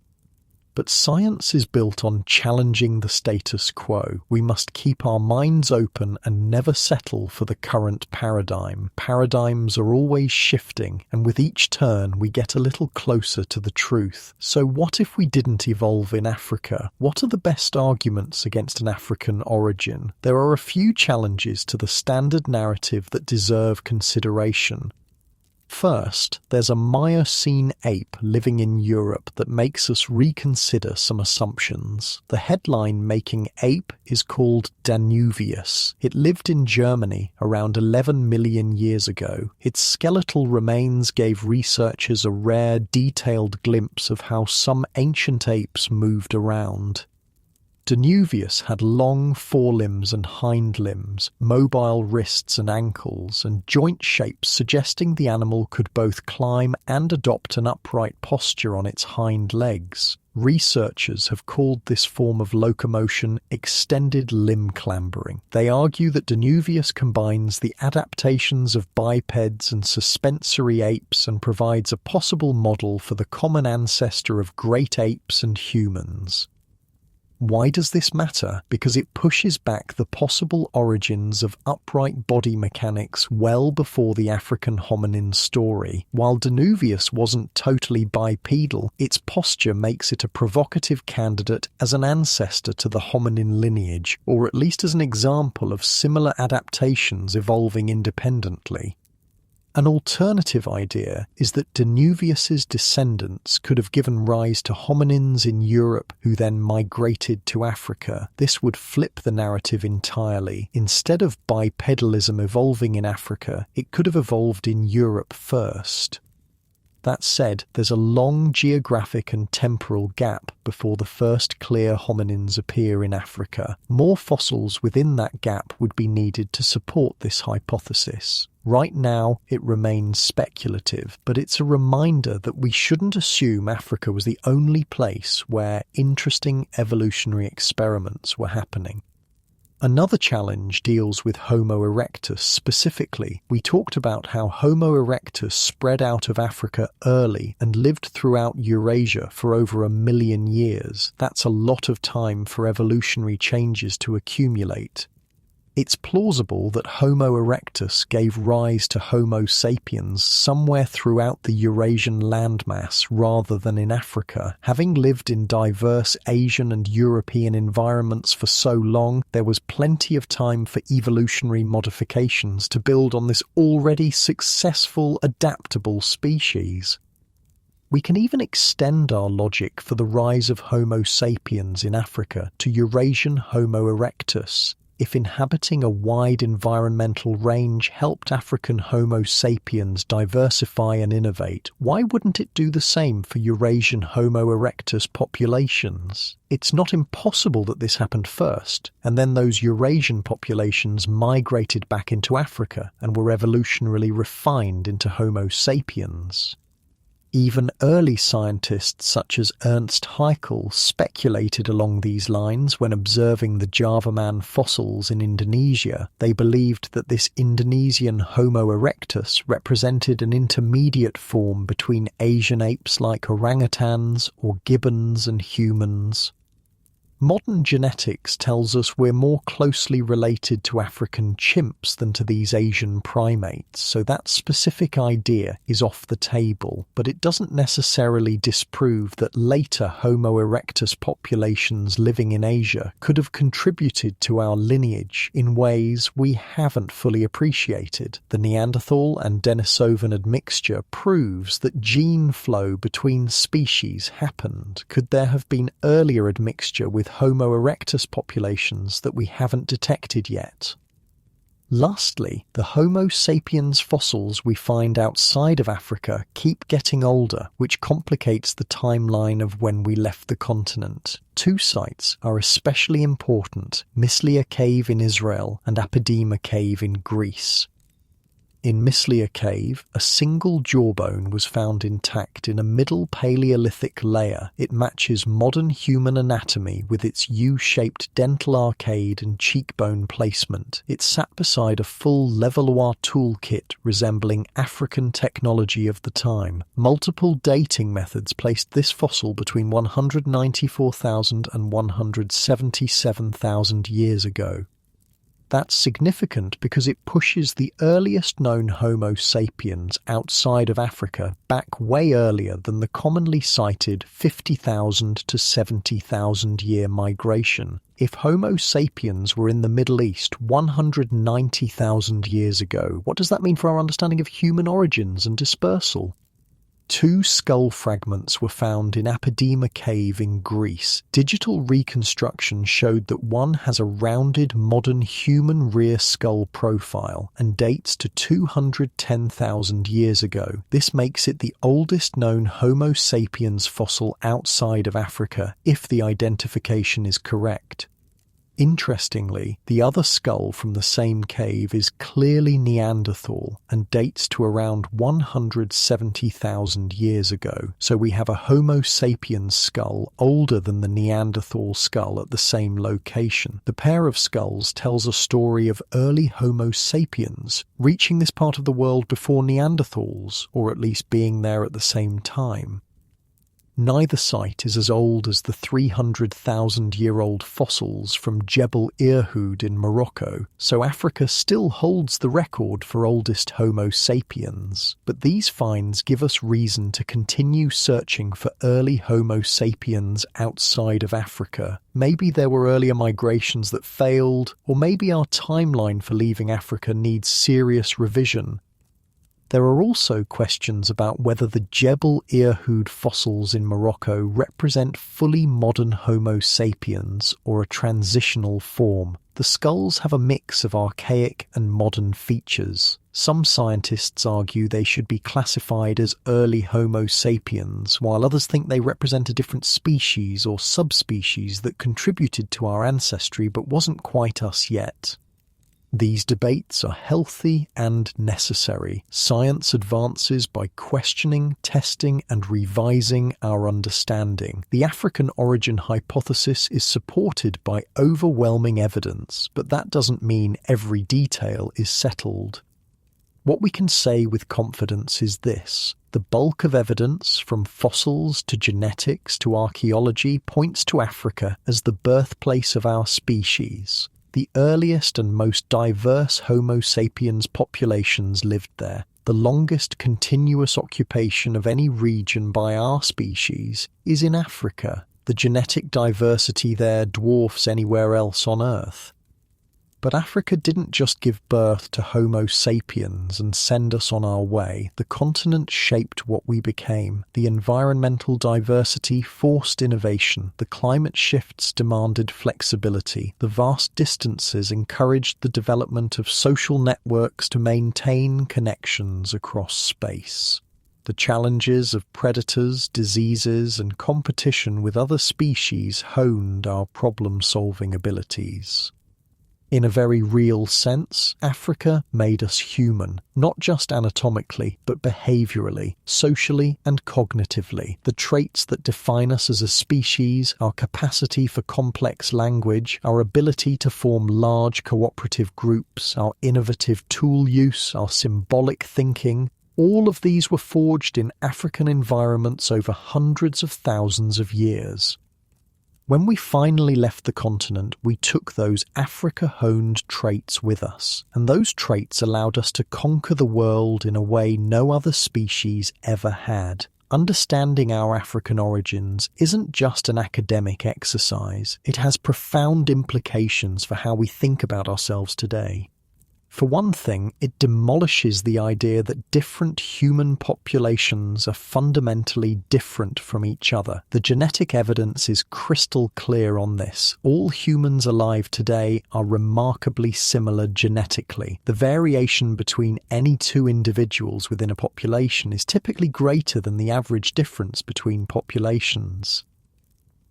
But science is built on challenging the status quo. We must keep our minds open and never settle for the current paradigm. Paradigms are always shifting, and with each turn we get a little closer to the truth. So what if we didn't evolve in Africa? What are the best arguments against an African origin? There are a few challenges to the standard narrative that deserve consideration. First, there's a Miocene ape living in Europe that makes us reconsider some assumptions. The headline-making ape is called Danuvius. It lived in Germany around 11 million years ago. Its skeletal remains gave researchers a rare, detailed glimpse of how some ancient apes moved around. Danuvius had long forelimbs and hind limbs, mobile wrists and ankles, and joint shapes suggesting the animal could both climb and adopt an upright posture on its hind legs. Researchers have called this form of locomotion extended limb clambering. They argue that Danuvius combines the adaptations of bipeds and suspensory apes and provides a possible model for the common ancestor of great apes and humans. Why does this matter? Because it pushes back the possible origins of upright body mechanics well before the African hominin story. While Danuvius wasn't totally bipedal, its posture makes it a provocative candidate as an ancestor to the hominin lineage, or at least as an example of similar adaptations evolving independently. An alternative idea is that Danuvius's descendants could have given rise to hominins in Europe who then migrated to Africa. This would flip the narrative entirely. Instead of bipedalism evolving in Africa, it could have evolved in Europe first. That said, there's a long geographic and temporal gap before the first clear hominins appear in Africa. More fossils within that gap would be needed to support this hypothesis. Right now, it remains speculative, but it's a reminder that we shouldn't assume Africa was the only place where interesting evolutionary experiments were happening. Another challenge deals with Homo erectus specifically. We talked about how Homo erectus spread out of Africa early and lived throughout Eurasia for over 1 million years. That's a lot of time for evolutionary changes to accumulate. It's plausible that Homo erectus gave rise to Homo sapiens somewhere throughout the Eurasian landmass rather than in Africa. Having lived in diverse Asian and European environments for so long, there was plenty of time for evolutionary modifications to build on this already successful, adaptable species. We can even extend our logic for the rise of Homo sapiens in Africa to Eurasian Homo erectus. If inhabiting a wide environmental range helped African Homo sapiens diversify and innovate, why wouldn't it do the same for Eurasian Homo erectus populations? It's not impossible that this happened first, and then those Eurasian populations migrated back into Africa and were evolutionarily refined into Homo sapiens. Even early scientists such as Ernst Haeckel speculated along these lines when observing the Javaman fossils in Indonesia. They believed that this Indonesian Homo erectus represented an intermediate form between Asian apes like orangutans or gibbons and humans. Modern genetics tells us we're more closely related to African chimps than to these Asian primates, so that specific idea is off the table, but it doesn't necessarily disprove that later Homo erectus populations living in Asia could have contributed to our lineage in ways we haven't fully appreciated. The Neanderthal and Denisovan admixture proves that gene flow between species happened. Could there have been earlier admixture with Homo erectus populations that we haven't detected yet? Lastly, the Homo sapiens fossils we find outside of Africa keep getting older, which complicates the timeline of when we left the continent. Two sites are especially important: Mislia Cave in Israel and Apodema Cave in Greece. In Mislia Cave, a single jawbone was found intact in a Middle Paleolithic layer. It matches modern human anatomy with its U-shaped dental arcade and cheekbone placement. It sat beside a full Levallois toolkit resembling African technology of the time. Multiple dating methods placed this fossil between 194,000 and 177,000 years ago. That's significant because it pushes the earliest known Homo sapiens outside of Africa back way earlier than the commonly cited 50,000 to 70,000 year migration. If Homo sapiens were in the Middle East 190,000 years ago, what does that mean for our understanding of human origins and dispersal? Two skull fragments were found in Apodema Cave in Greece. Digital reconstruction showed that one has a rounded modern human rear skull profile and dates to 210,000 years ago. This makes it the oldest known Homo sapiens fossil outside of Africa, if the identification is correct. Interestingly, the other skull from the same cave is clearly Neanderthal and dates to around 170,000 years ago, so we have a Homo sapiens skull older than the Neanderthal skull at the same location. The pair of skulls tells a story of early Homo sapiens reaching this part of the world before Neanderthals, or at least being there at the same time. Neither site is as old as the 300,000-year-old fossils from Jebel Irhoud in Morocco, so Africa still holds the record for oldest Homo sapiens. But these finds give us reason to continue searching for early Homo sapiens outside of Africa. Maybe there were earlier migrations that failed, or maybe our timeline for leaving Africa needs serious revision. There are also questions about whether the Jebel Irhoud fossils in Morocco represent fully modern Homo sapiens or a transitional form. The skulls have a mix of archaic and modern features. Some scientists argue they should be classified as early Homo sapiens, while others think they represent a different species or subspecies that contributed to our ancestry but wasn't quite us yet. These debates are healthy and necessary. Science advances by questioning, testing, and revising our understanding. The African origin hypothesis is supported by overwhelming evidence, but that doesn't mean every detail is settled. What we can say with confidence is this: the bulk of evidence, from fossils to genetics to archaeology, points to Africa as the birthplace of our species. The earliest and most diverse Homo sapiens populations lived there. The longest continuous occupation of any region by our species is in Africa. The genetic diversity there dwarfs anywhere else on Earth. But Africa didn't just give birth to Homo sapiens and send us on our way. The continent shaped what we became. The environmental diversity forced innovation. The climate shifts demanded flexibility. The vast distances encouraged the development of social networks to maintain connections across space. The challenges of predators, diseases, and competition with other species honed our problem-solving abilities. In a very real sense, Africa made us human, not just anatomically, but behaviourally, socially, and cognitively. The traits that define us as a species, our capacity for complex language, our ability to form large cooperative groups, our innovative tool use, our symbolic thinking, all of these were forged in African environments over hundreds of thousands of years. When we finally left the continent, we took those Africa-honed traits with us, and those traits allowed us to conquer the world in a way no other species ever had. Understanding our African origins isn't just an academic exercise, it has profound implications for how we think about ourselves today. For one thing, it demolishes the idea that different human populations are fundamentally different from each other. The genetic evidence is crystal clear on this. All humans alive today are remarkably similar genetically. The variation between any two individuals within a population is typically greater than the average difference between populations.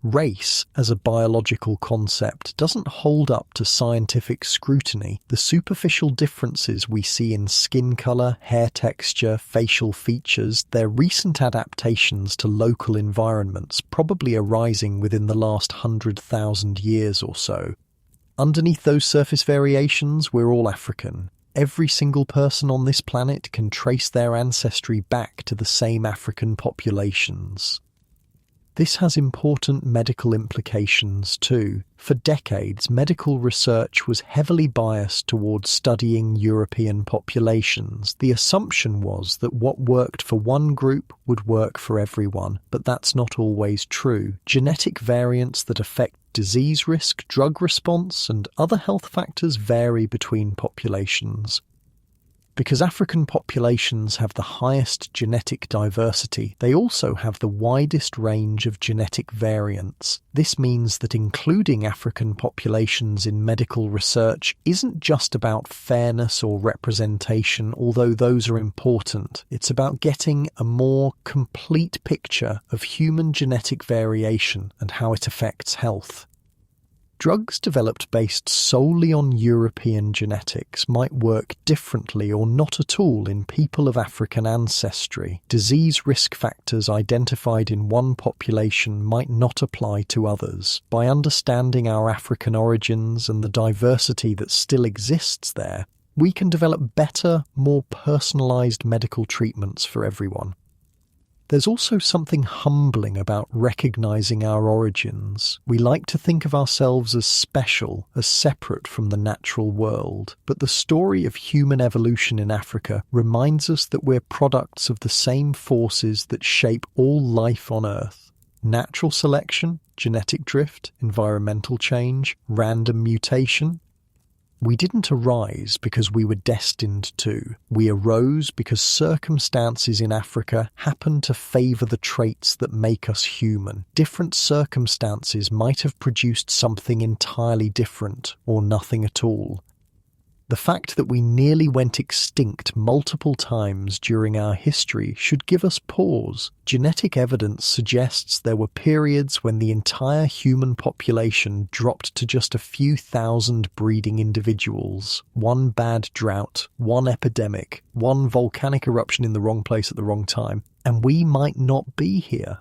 Race, as a biological concept, doesn't hold up to scientific scrutiny. The superficial differences we see in skin color, hair texture, facial features, they're recent adaptations to local environments, probably arising within the last 100,000 years or so. Underneath those surface variations, we're all African. Every single person on this planet can trace their ancestry back to the same African populations. This has important medical implications too. For decades, medical research was heavily biased towards studying European populations. The assumption was that what worked for one group would work for everyone, but that's not always true. Genetic variants that affect disease risk, drug response, and other health factors vary between populations. Because African populations have the highest genetic diversity, they also have the widest range of genetic variants. This means that including African populations in medical research isn't just about fairness or representation, although those are important. It's about getting a more complete picture of human genetic variation and how it affects health. Drugs developed based solely on European genetics might work differently or not at all in people of African ancestry. Disease risk factors identified in one population might not apply to others. By understanding our African origins and the diversity that still exists there, we can develop better, more personalized medical treatments for everyone. There's also something humbling about recognizing our origins. We like to think of ourselves as special, as separate from the natural world. But the story of human evolution in Africa reminds us that we're products of the same forces that shape all life on Earth. Natural selection, genetic drift, environmental change, random mutation. We didn't arise because we were destined to. We arose because circumstances in Africa happen to favour the traits that make us human. Different circumstances might have produced something entirely different, or nothing at all. The fact that we nearly went extinct multiple times during our history should give us pause. Genetic evidence suggests there were periods when the entire human population dropped to just a few thousand breeding individuals. One bad drought, one epidemic, one volcanic eruption in the wrong place at the wrong time, and we might not be here.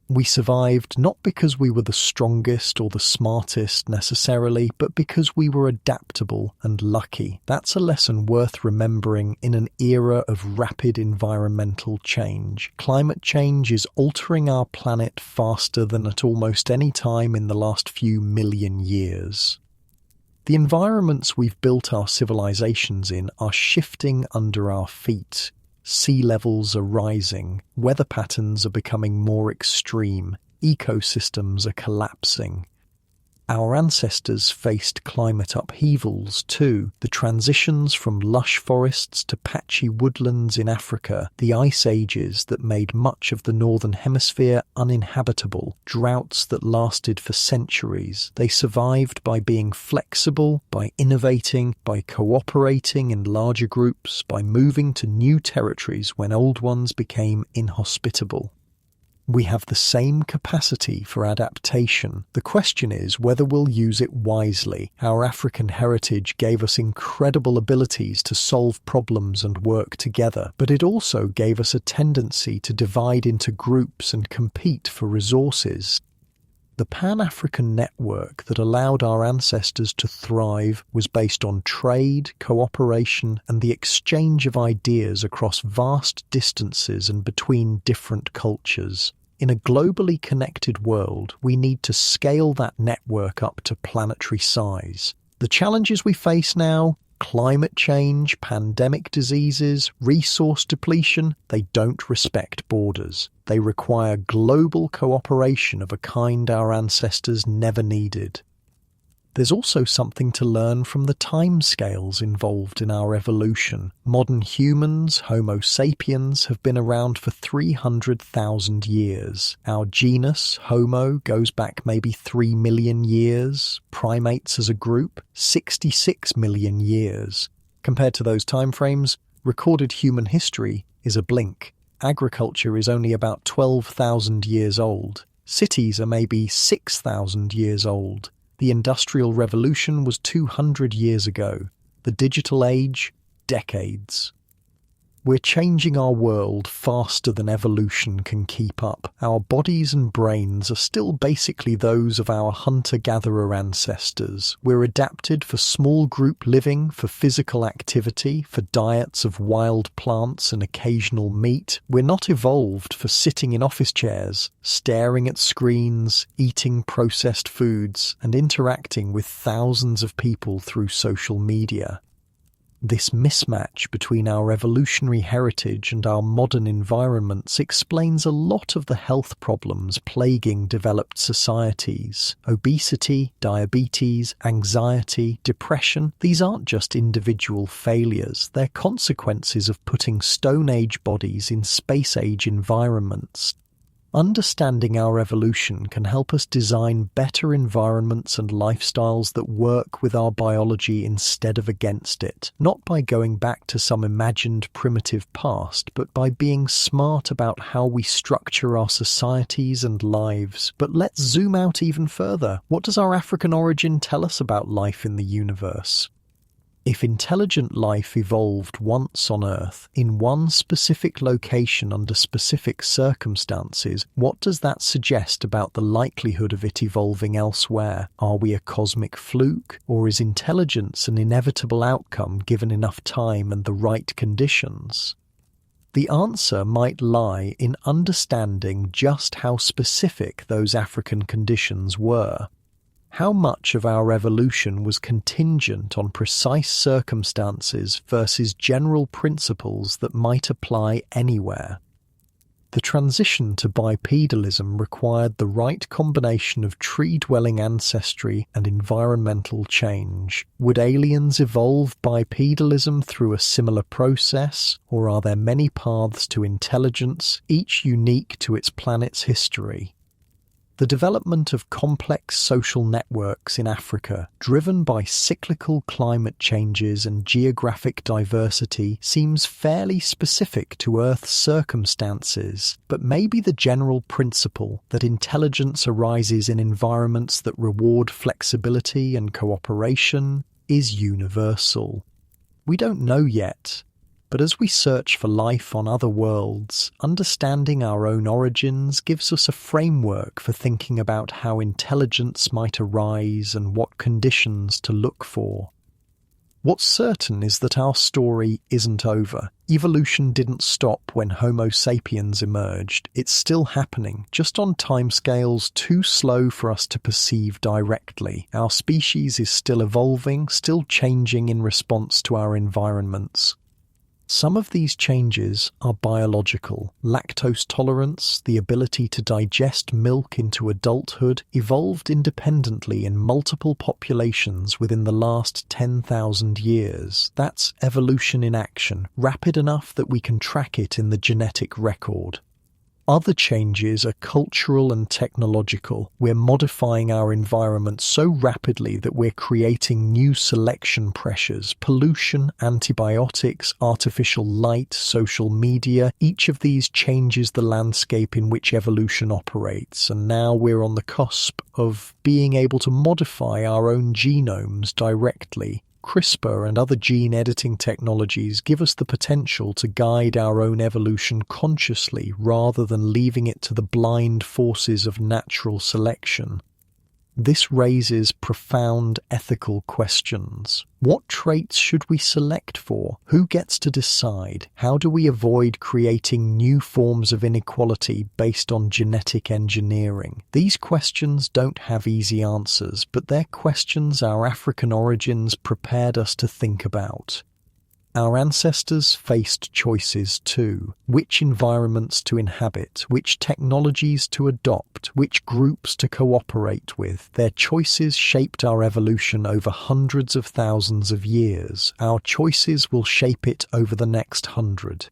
We survived not because we were the strongest or the smartest necessarily, but because we were adaptable and lucky. That's a lesson worth remembering in an era of rapid environmental change. Climate change is altering our planet faster than at almost any time in the last few million years. The environments we've built our civilizations in are shifting under our feet. Sea levels are rising, weather patterns are becoming more extreme, ecosystems are collapsing. Our ancestors faced climate upheavals too. The transitions from lush forests to patchy woodlands in Africa, the ice ages that made much of the northern hemisphere uninhabitable, droughts that lasted for centuries. They survived by being flexible, by innovating, by cooperating in larger groups, by moving to new territories when old ones became inhospitable. We have the same capacity for adaptation. The question is whether we'll use it wisely. Our African heritage gave us incredible abilities to solve problems and work together, but it also gave us a tendency to divide into groups and compete for resources. The Pan-African network that allowed our ancestors to thrive was based on trade, cooperation, and the exchange of ideas across vast distances and between different cultures. In a globally connected world, we need to scale that network up to planetary size. The challenges we face now, climate change, pandemic diseases, resource depletion, they don't respect borders. They require global cooperation of a kind our ancestors never needed. There's also something to learn from the timescales involved in our evolution. Modern humans, Homo sapiens, have been around for 300,000 years. Our genus, Homo, goes back maybe 3 million years. Primates as a group, 66 million years. Compared to those timeframes, recorded human history is a blink. Agriculture is only about 12,000 years old. Cities are maybe 6,000 years old. The Industrial Revolution was 200 years ago. The digital age, decades. We're changing our world faster than evolution can keep up. Our bodies and brains are still basically those of our hunter-gatherer ancestors. We're adapted for small group living, for physical activity, for diets of wild plants and occasional meat. We're not evolved for sitting in office chairs, staring at screens, eating processed foods, and interacting with thousands of people through social media. This mismatch between our evolutionary heritage and our modern environments explains a lot of the health problems plaguing developed societies. Obesity, diabetes, anxiety, depression, these aren't just individual failures, they're consequences of putting Stone Age bodies in Space Age environments. Understanding our evolution can help us design better environments and lifestyles that work with our biology instead of against it, not by going back to some imagined primitive past, but by being smart about how we structure our societies and lives. But let's zoom out even further. What does our African origin tell us about life in the universe? If intelligent life evolved once on Earth, in one specific location under specific circumstances, what does that suggest about the likelihood of it evolving elsewhere? Are we a cosmic fluke, or is intelligence an inevitable outcome given enough time and the right conditions? The answer might lie in understanding just how specific those African conditions were. How much of our evolution was contingent on precise circumstances versus general principles that might apply anywhere? The transition to bipedalism required the right combination of tree-dwelling ancestry and environmental change. Would aliens evolve bipedalism through a similar process, or are there many paths to intelligence, each unique to its planet's history? The development of complex social networks in Africa, driven by cyclical climate changes and geographic diversity, seems fairly specific to Earth's circumstances, but maybe the general principle that intelligence arises in environments that reward flexibility and cooperation is universal. We don't know yet. But as we search for life on other worlds, understanding our own origins gives us a framework for thinking about how intelligence might arise and what conditions to look for. What's certain is that our story isn't over. Evolution didn't stop when Homo sapiens emerged. It's still happening, just on timescales too slow for us to perceive directly. Our species is still evolving, still changing in response to our environments. Some of these changes are biological. Lactose tolerance, the ability to digest milk into adulthood, evolved independently in multiple populations within the last 10,000 years. That's evolution in action, rapid enough that we can track it in the genetic record. Other changes are cultural and technological. We're modifying our environment so rapidly that we're creating new selection pressures, pollution, antibiotics, artificial light, social media. Each of these changes the landscape in which evolution operates, and now we're on the cusp of being able to modify our own genomes directly. CRISPR and other gene editing technologies give us the potential to guide our own evolution consciously rather than leaving it to the blind forces of natural selection. This raises profound ethical questions. What traits should we select for? Who gets to decide? How do we avoid creating new forms of inequality based on genetic engineering? These questions don't have easy answers, but they're questions our African origins prepared us to think about. Our ancestors faced choices too. Which environments to inhabit, which technologies to adopt, which groups to cooperate with. Their choices shaped our evolution over hundreds of thousands of years. Our choices will shape it over the next 100.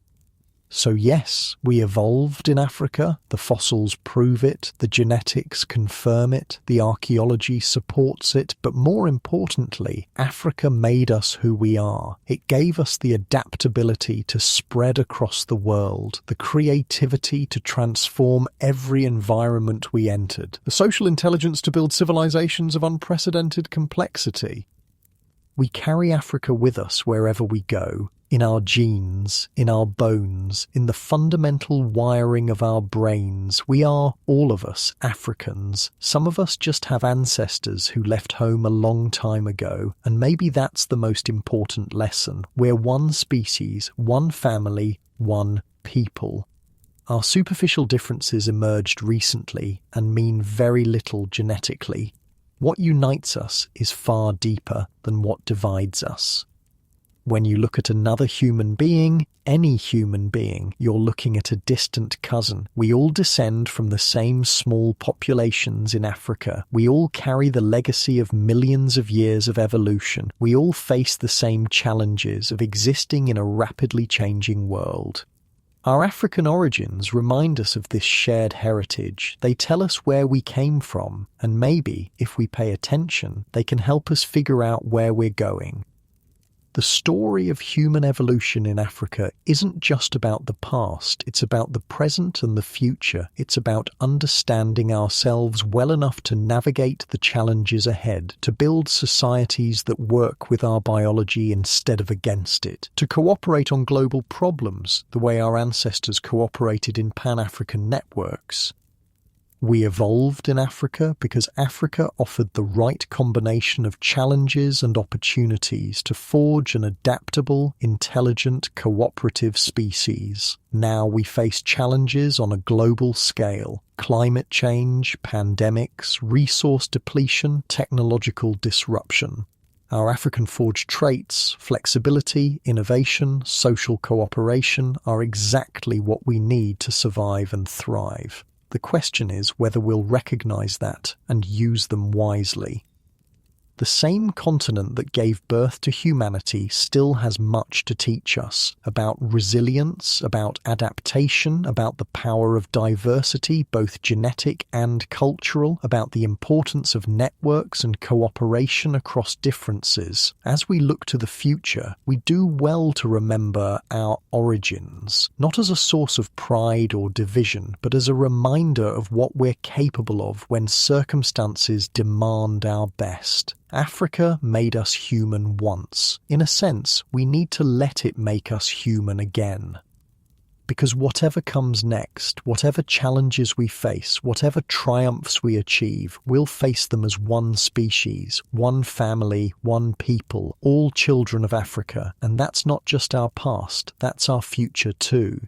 So yes, we evolved in Africa, the fossils prove it, the genetics confirm it, the archaeology supports it, but more importantly, Africa made us who we are. It gave us the adaptability to spread across the world, the creativity to transform every environment we entered, the social intelligence to build civilizations of unprecedented complexity. We carry Africa with us wherever we go, in our genes, in our bones, in the fundamental wiring of our brains. We are, all of us, Africans. Some of us just have ancestors who left home a long time ago, and maybe that's the most important lesson. We're one species, one family, one people. Our superficial differences emerged recently and mean very little genetically. What unites us is far deeper than what divides us. When you look at another human being, any human being, you're looking at a distant cousin. We all descend from the same small populations in Africa. We all carry the legacy of millions of years of evolution. We all face the same challenges of existing in a rapidly changing world. Our African origins remind us of this shared heritage. They tell us where we came from, and maybe, if we pay attention, they can help us figure out where we're going. The story of human evolution in Africa isn't just about the past, it's about the present and the future. It's about understanding ourselves well enough to navigate the challenges ahead, to build societies that work with our biology instead of against it, to cooperate on global problems the way our ancestors cooperated in Pan-African networks. We evolved in Africa because Africa offered the right combination of challenges and opportunities to forge an adaptable, intelligent, cooperative species. Now we face challenges on a global scale: climate change, pandemics, resource depletion, technological disruption. Our African-forged traits, flexibility, innovation, social cooperation, are exactly what we need to survive and thrive. The question is whether we'll recognize that and use them wisely. The same continent that gave birth to humanity still has much to teach us about resilience, about adaptation, about the power of diversity, both genetic and cultural, about the importance of networks and cooperation across differences. As we look to the future, we do well to remember our origins, not as a source of pride or division, but as a reminder of what we're capable of when circumstances demand our best. Africa made us human once. In a sense, we need to let it make us human again. Because whatever comes next, whatever challenges we face, whatever triumphs we achieve, we'll face them as one species, one family, one people, all children of Africa. And that's not just our past, that's our future too.